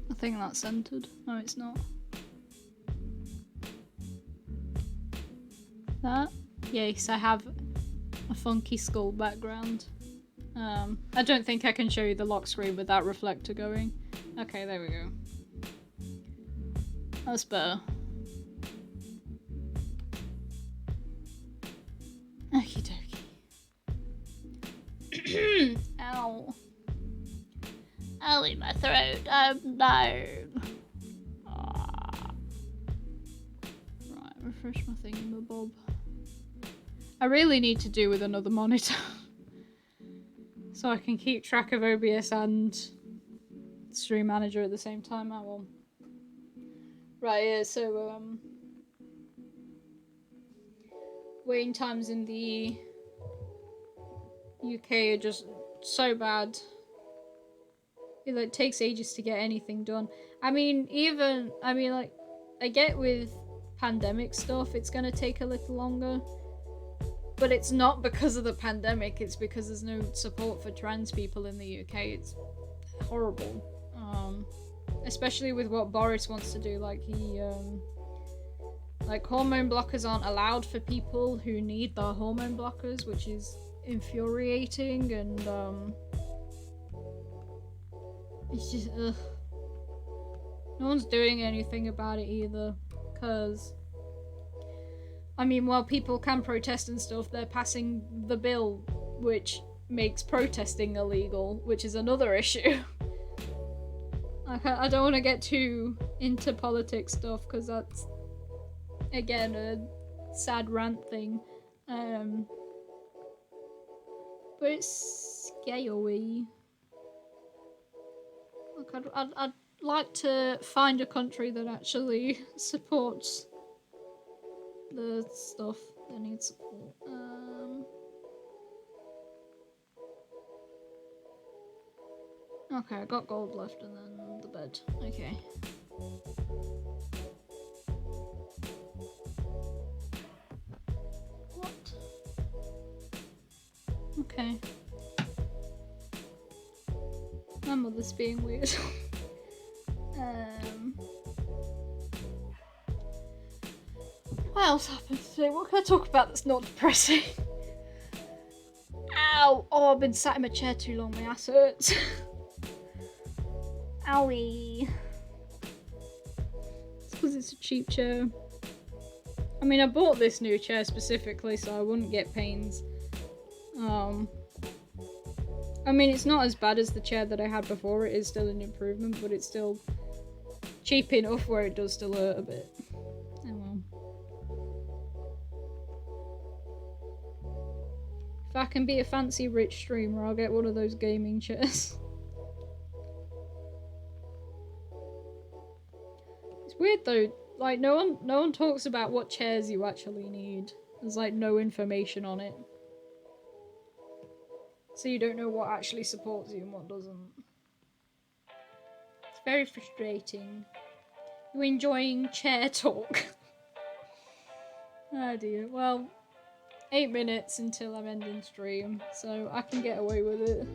I think that's centered. No, it's not. That? Yes, I have a funky skull background. I don't think I can show you the lock screen with that reflector going. Okay, there we go. That's better. Okie dokie. Ow. Ow in my throat. No. Right, refresh my thingamabob. I really need to do with another monitor. So I can keep track of OBS and Stream Manager at the same time. I will. Right, yeah, so, waiting times in the UK are just so bad. It takes ages to get anything done. I mean, like, I get with pandemic stuff, it's gonna take a little longer. But it's not because of the pandemic, it's because there's no support for trans people in the UK. It's horrible. Especially with what Boris wants to do, like like hormone blockers aren't allowed for people who need the hormone blockers, which is infuriating, and it's just ugh. No one's doing anything about it either, because I mean, while people can protest and stuff, they're passing the bill which makes protesting illegal, which is another issue. I don't want to get too into politics stuff because that's, again, a sad rant thing. But it's scary. Look, I'd like to find a country that actually supports the stuff that needs support. Okay, I got gold left and then the bed. Okay. What? Okay. My mother's being weird. What else happened today? What can I talk about that's not depressing? Ow! Oh, I've been sat in my chair too long, my ass hurts. Owie. It's because it's a cheap chair. I mean, I bought this new chair specifically so I wouldn't get pains. I mean, it's not as bad as the chair that I had before. It is still an improvement, but it's still cheap enough where it does still hurt a bit. Oh well. If I can be a fancy rich streamer, I'll get one of those gaming chairs. It's weird though, like no one talks about what chairs you actually need. There's like no information on it. So you don't know what actually supports you and what doesn't. It's very frustrating. You're enjoying chair talk. Oh dear. Well, 8 minutes until I'm ending stream, so I can get away with it.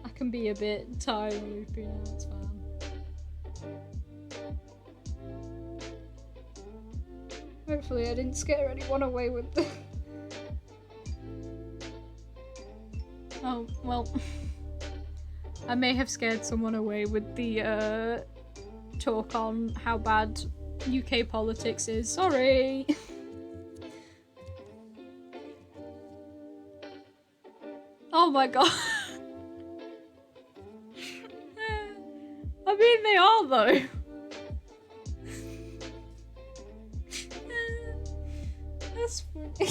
I can be a bit time loopy now, it's fine. Hopefully I didn't scare anyone away with the... Oh, well, I may have scared someone away with the talk on how bad UK politics is. Sorry! Oh my god. I mean, they are though. That's funny.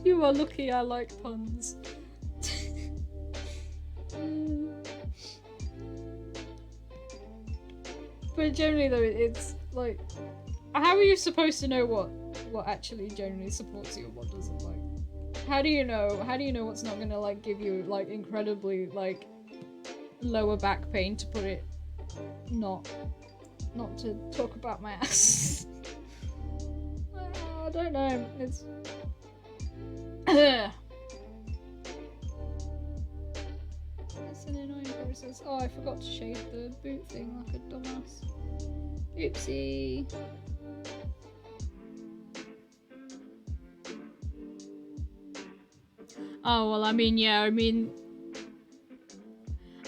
You are lucky I like puns. But generally though, it's like, how are you supposed to know what actually generally supports you and what doesn't? Like, how do you know what's not gonna like give you like incredibly like lower back pain, to put it not to talk about my ass. I don't know, it's it's an annoying process. Oh, I forgot to shade the boot thing like a dumbass. Oopsie. Oh, well, I mean, yeah, I mean,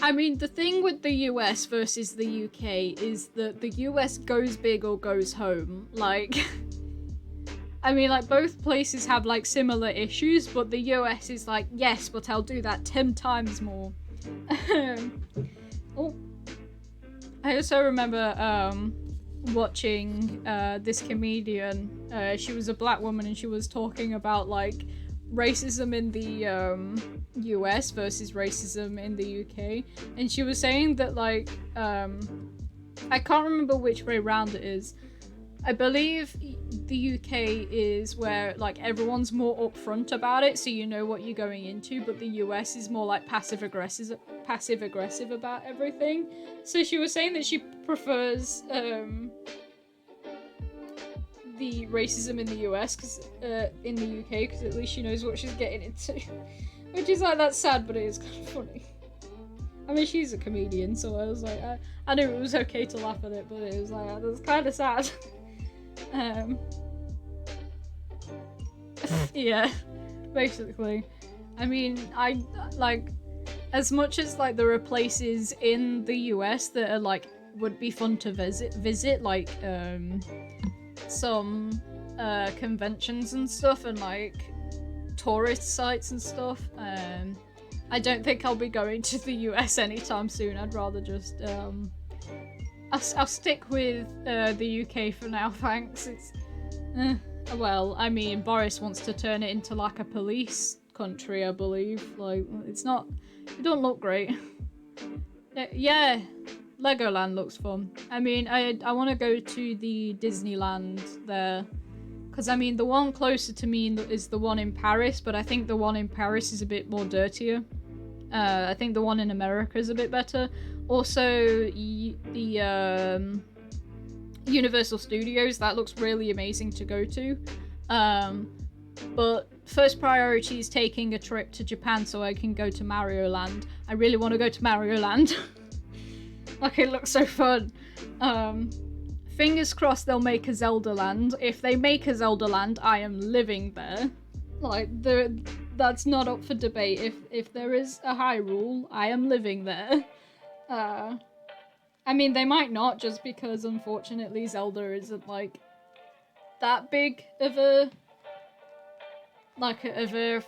the thing with the US versus the UK is that the US goes big or goes home. Like, I mean, like, both places have, like, similar issues, but the US is like, yes, but I'll do that 10 times more. Oh. I also remember, watching, this comedian. She was a black woman and she was talking about, like, racism in the US versus racism in the UK, and she was saying that like I can't remember which way round it is. I believe the UK is where like everyone's more upfront about it, so you know what you're going into, but the US is more like passive aggressive about everything. So she was saying that she prefers the racism in the US because in the UK because at least she knows what she's getting into, which is like that's sad, but it is kind of funny. I mean, she's a comedian, so I was like, I knew it was okay to laugh at it, but it was like that's kind of sad. Yeah, basically. I mean, I like as much as like there are places in the US that are like would be fun to visit like some conventions and stuff and like tourist sites and stuff. I don't think I'll be going to the US anytime soon. I'd rather just I'll stick with the UK for now, thanks. It's well, I mean, Boris wants to turn it into like a police country, I believe. Like, it's not, it don't look great. Yeah, Legoland looks fun. I mean, I want to go to the Disneyland there. Because, I mean, the one closer to me is the one in Paris, but I think the one in Paris is a bit more dirtier. I think the one in America is a bit better. Also, the Universal Studios, that looks really amazing to go to. But first priority is taking a trip to Japan so I can go to Mario Land. I really want to go to Mario Land. Like, it looks so fun. Fingers crossed they'll make a Zelda Land. If they make a Zelda Land, I am living there. Like, that's not up for debate. If there is a Hyrule, I am living there. I mean, they might not, just because, unfortunately, Zelda isn't, like, that big of a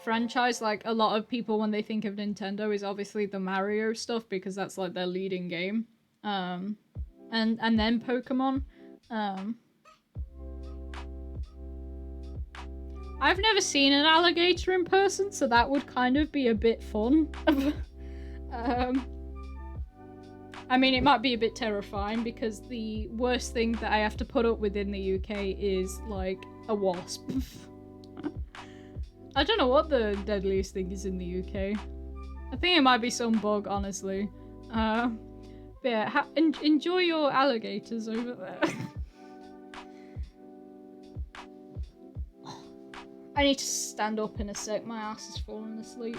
franchise. Like, a lot of people, when they think of Nintendo, is obviously the Mario stuff, because that's, like, their leading game. And then Pokemon. I've never seen an alligator in person, so that would kind of be a bit fun. I mean, it might be a bit terrifying because the worst thing that I have to put up with in the UK is, like, a wasp. I don't know what the deadliest thing is in the UK. I think it might be some bug, honestly. But yeah, enjoy your alligators over there. I need to stand up in a sec, my ass is falling asleep.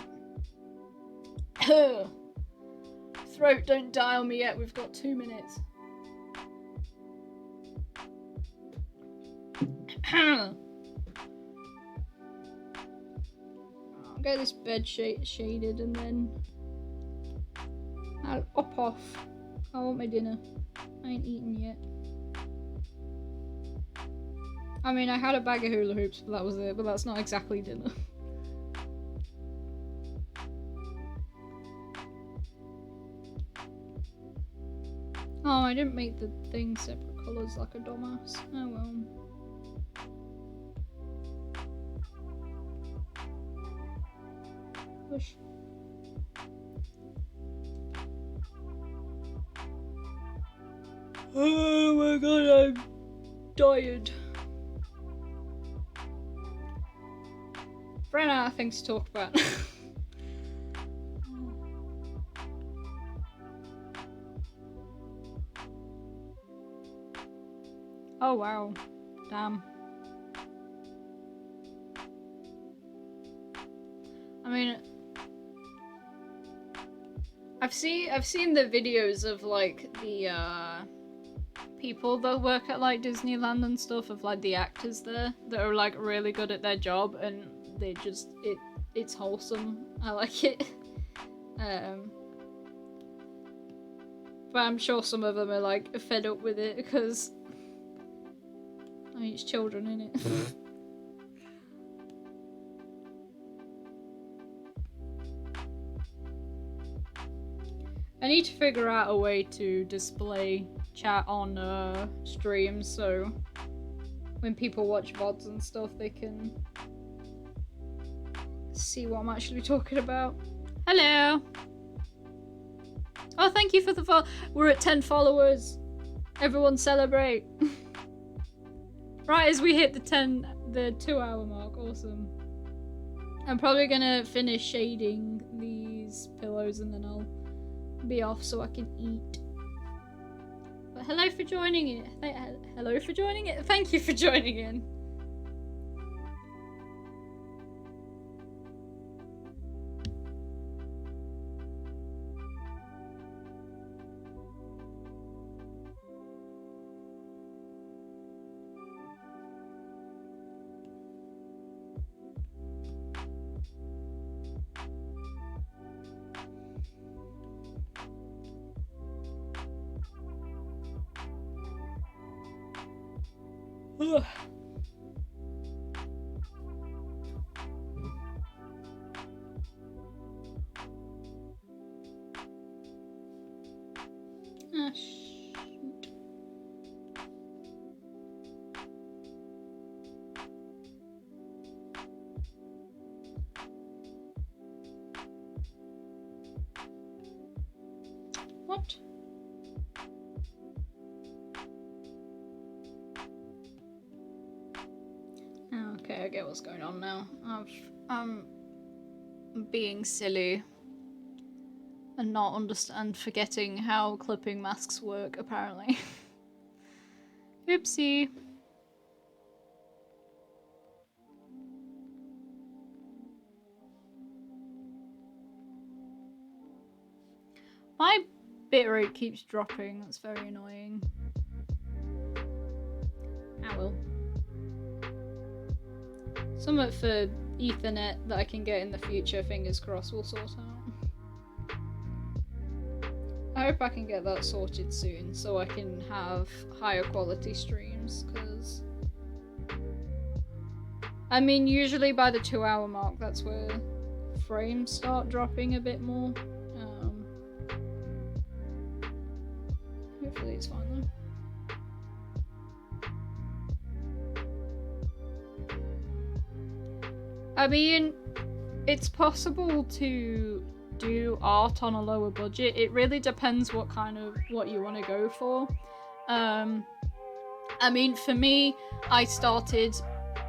Throat, don't die on me yet, we've got 2 minutes. I'll get this bed shaded and then I'll up off. I want my dinner. I ain't eaten yet. I mean, I had a bag of hula hoops, but that was it. But that's not exactly dinner. Oh, I didn't make the thing separate colours like a dumbass. Oh well. Push. Oh my god, I'm tired. Ran out of things to talk about. Oh wow. Damn. I mean, I've seen the videos of like the people that work at like Disneyland and stuff, of like the actors there that are like really good at their job, and they just it's wholesome. I like it. But I'm sure some of them are like fed up with it because I mean, it's children, innit? I need to figure out a way to display chat on streams, so when people watch VODs and stuff, they can to see what I'm actually talking about. Hello! Oh, thank you for the follow. We're at 10 followers. Everyone celebrate. Right as we hit the 2-hour mark. Awesome. I'm probably gonna finish shading these pillows and then I'll be off so I can eat. But hello for joining it. Hello for joining it. Thank you for joining in. Ugh. Ah, shoot. What? Okay, I get what's going on now. I'm being silly and not forgetting how clipping masks work, apparently. Oopsie. My bitrate keeps dropping, that's very annoying. I will. Something for Ethernet that I can get in the future, fingers crossed, we'll sort out. I hope I can get that sorted soon so I can have higher quality streams, because I mean usually by the 2-hour mark that's where frames start dropping a bit more. Hopefully it's fine though. I mean, it's possible to do art on a lower budget. It really depends what you want to go for. I mean, for me, I started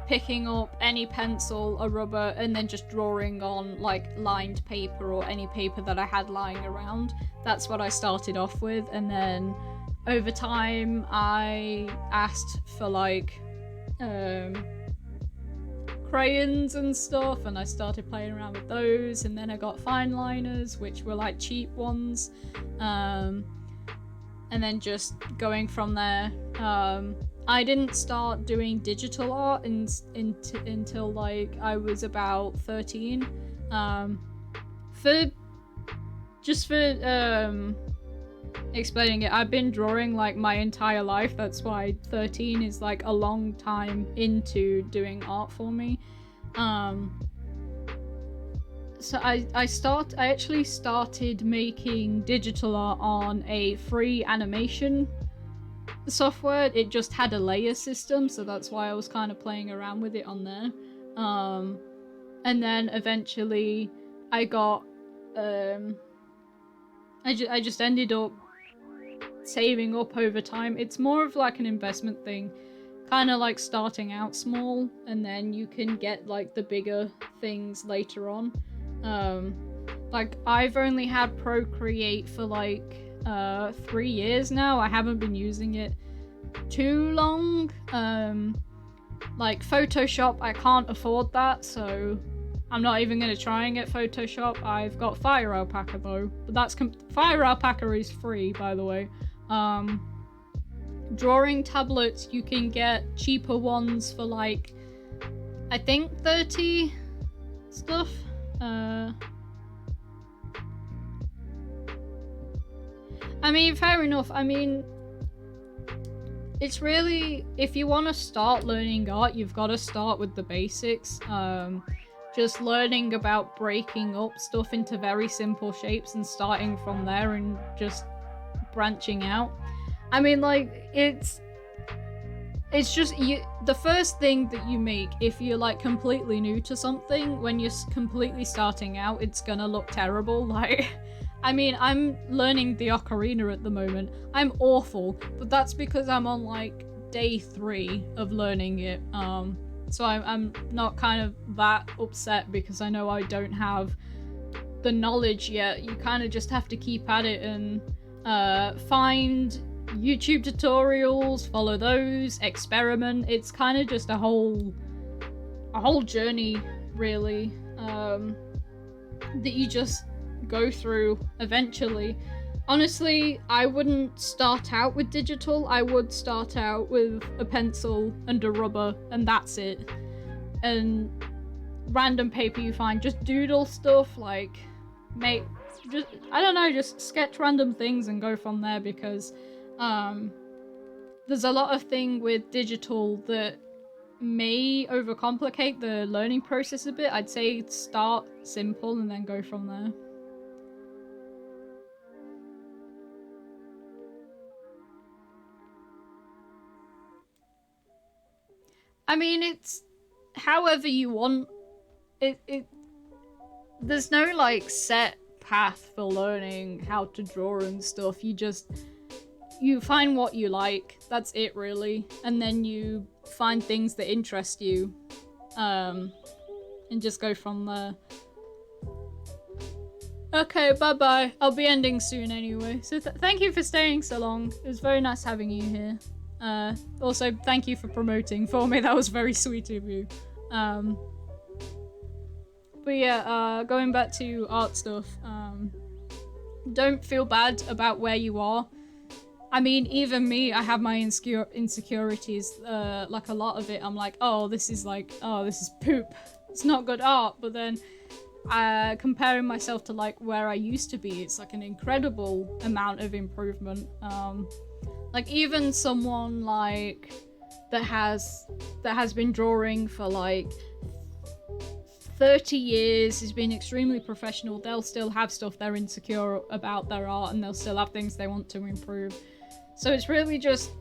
picking up any pencil, a rubber, and then just drawing on like lined paper or any paper that I had lying around. That's what I started off with, and then over time I asked for like crayons and stuff, and I started playing around with those, and then I got fine liners, which were like cheap ones, and then just going from there. I didn't start doing digital art until like I was about 13. For explaining it, I've been drawing like my entire life. That's why 13 is like a long time into doing art for me. So I actually started making digital art on a free animation software. It just had a layer system, so that's why I was kind of playing around with it on there. And then eventually I got I just ended up saving up over time. It's more of like an investment thing, kind of like starting out small and then you can get like the bigger things later on. Like I've only had Procreate for like 3 years now. I haven't been using it too long. Like Photoshop, I can't afford that, so I'm not even going to try and get Photoshop. I've got Fire Alpaca though, but that's Fire Alpaca is free, by the way. Drawing tablets, you can get cheaper ones for like, I think 30 stuff. I mean, fair enough. I mean, it's really, if you want to start learning art, you've got to start with the basics. Just learning about breaking up stuff into very simple shapes and starting from there and just branching out. I mean, like, it's just the first thing that you make, if you're like completely new to something, when you're completely starting out, it's gonna look terrible. Like, I mean, I'm learning the ocarina at the moment. I'm awful, but that's because I'm on like day 3 of learning it. So I'm not kind of that upset because I know I don't have the knowledge yet. You kind of just have to keep at it and find YouTube tutorials, follow those, experiment. It's kind of just a whole journey, really, that you just go through eventually. Honestly, I wouldn't start out with digital. I would start out with a pencil and a rubber, and that's it. And random paper you find, just doodle stuff, like just sketch random things and go from there, because there's a lot of thing with digital that may overcomplicate the learning process a bit. I'd say start simple and then go from there. I mean, it's however you want. There's no like set path for learning how to draw and stuff. You find what you like. That's it, really. And then you find things that interest you, and just go from there. Okay, bye-bye. I'll be ending soon anyway. So thank you for staying so long. It was very nice having you here. Also, thank you for promoting for me. That was very sweet of you. But yeah, going back to art stuff, don't feel bad about where you are. I mean, even me, I have my insecurities. Like a lot of it, I'm like, oh, this is poop. It's not good art. But then, comparing myself to like where I used to be, it's like an incredible amount of improvement. Like even someone like that has been drawing for like 30 years, has been extremely professional, they'll still have stuff they're insecure about their art, and they'll still have things they want to improve. So it's really just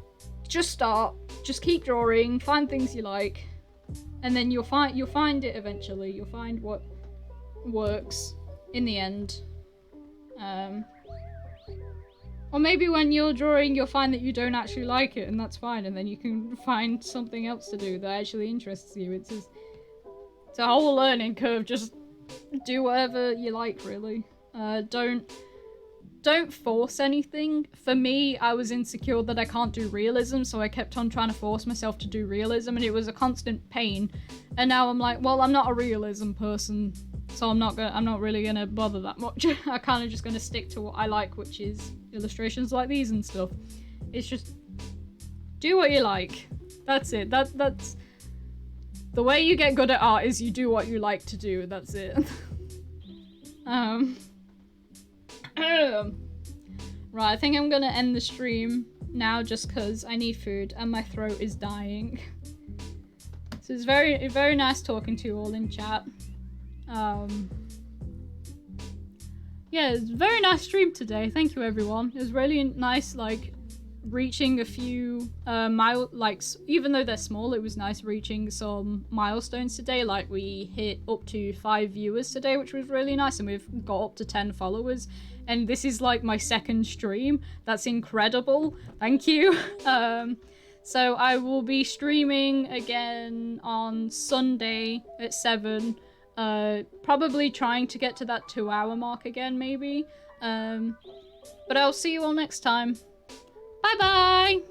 start, just keep drawing, find things you like, and then you'll find it eventually. You'll find what works in the end. Or maybe when you're drawing, you'll find that you don't actually like it, and that's fine, and then you can find something else to do that actually interests you. It's a whole learning curve. Just do whatever you like, really. Don't force anything. For me, I was insecure that I can't do realism, so I kept on trying to force myself to do realism, and it was a constant pain. And now I'm like, well, I'm not a realism person, so I'm not really gonna bother that much. I kind of just gonna stick to what I like, which is illustrations like these and stuff. It's just do what you like. That's it. That's the way you get good at art, is you do what you like to do. That's it. Right, I think I'm gonna end the stream now just because I need food and my throat is dying. So it's very, very nice talking to you all in chat. Yeah, it's a very nice stream today. Thank you, everyone. It was really nice, like, reaching a few even though they're small, it was nice reaching some milestones today. Like, we hit up to 5 viewers today, which was really nice, and we've got up to 10 followers. And this is like my second stream. That's incredible. Thank you. So I will be streaming again on Sunday at 7. Probably trying to get to that 2-hour mark again, maybe. But I'll see you all next time. Bye bye!